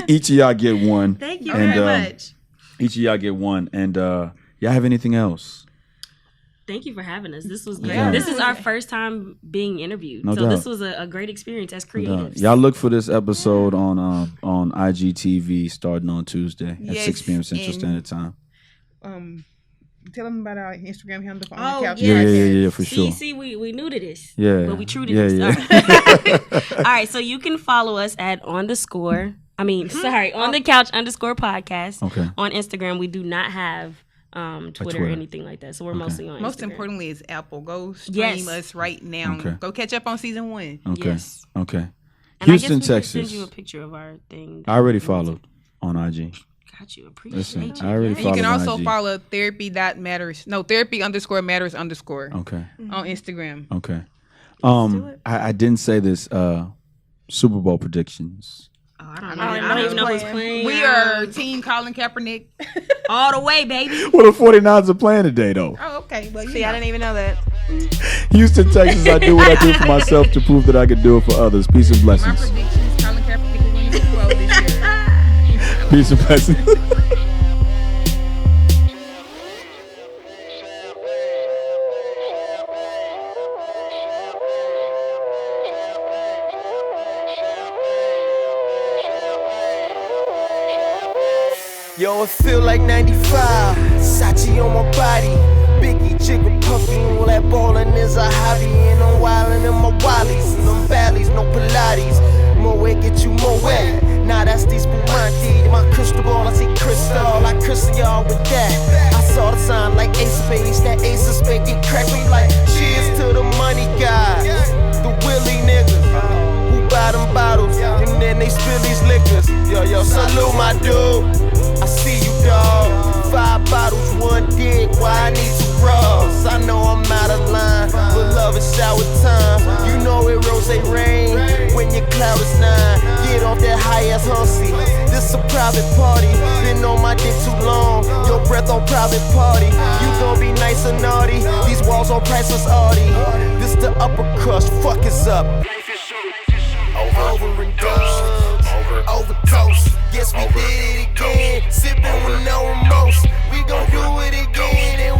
each of y'all get one.
Thank you very much.
Each of y'all get one. And y'all have anything else?
Thank you for having us. This was great.
Yeah.
This is our first time being interviewed.
No
so
doubt.
this was a great experience as creatives.
Y'all look for this episode on IGTV starting on Tuesday at 6 p.m. Central Standard Time.
Tell them about our Instagram handle on
Oh,
the couch.
Yeah, for sure.
See, we new to this.
Yeah.
But we true to this. All right, so you can follow us at on the couch _podcast.
Okay.
On Instagram, we do not have Twitter or anything like that. So we're mostly on Instagram.
Most importantly is Apple. Go stream us right now.
Okay.
Go catch up on season 1.
Okay.
Yes.
Okay.
And
Houston,
I guess we
Texas.
Can send you a picture of our thing.
I already followed on IG.
Got you. Appreciate
Listen,
you.
I already
And you can
followed
also
IG.
follow therapy.matters. No, therapy_matters_.
Okay.
On Instagram.
Okay.
do it.
I didn't say this. Super Bowl predictions.
Oh, I don't
I
know.
don't
I
know
don't even know
who's
who's
playing.
playing.
We are Team Colin Kaepernick.
all the way, baby.
Well, the 49ers are playing today, though.
Oh, okay. Well,
See, I didn't even know that.
Houston, Texas, I do what I do for myself to prove that I can do it for others. Peace and
My
blessings.
predictions, Colin Kaepernick will win the Super Bowl this year.
Peace and blessings.
Yo, it feel like 95, Sachi on my body, Biggie, Jigger, Puffy, all that ballin' is a hobby. And I'm wildin' in my wallies, and them valleys, no Pilates. More wet, get you more wet. Nah, that's these Spumante. My crystal ball, I see crystal, I crystal y'all with that. I saw the sign like Ace of Spades, that Ace of Spades get cracked me like cheers to the money guys, the Willie niggas who buy them bottles, and then they spill these liquors. Yo, salute my dude, I see you dog. 5 bottles, 1 dick, why I need 2 bras? I know I'm out of line, but love is shower time. You know it rose rain when your cloud is 9. Get off that high ass hussy, this a private party. Been on my dick too long, your breath on private party. You gon' be nice or naughty, these walls on priceless Audi. This the upper crust, fuck is up. Over and done, overdose. Yes, we did it again, sippin' with no remorse. We gon' do it again, and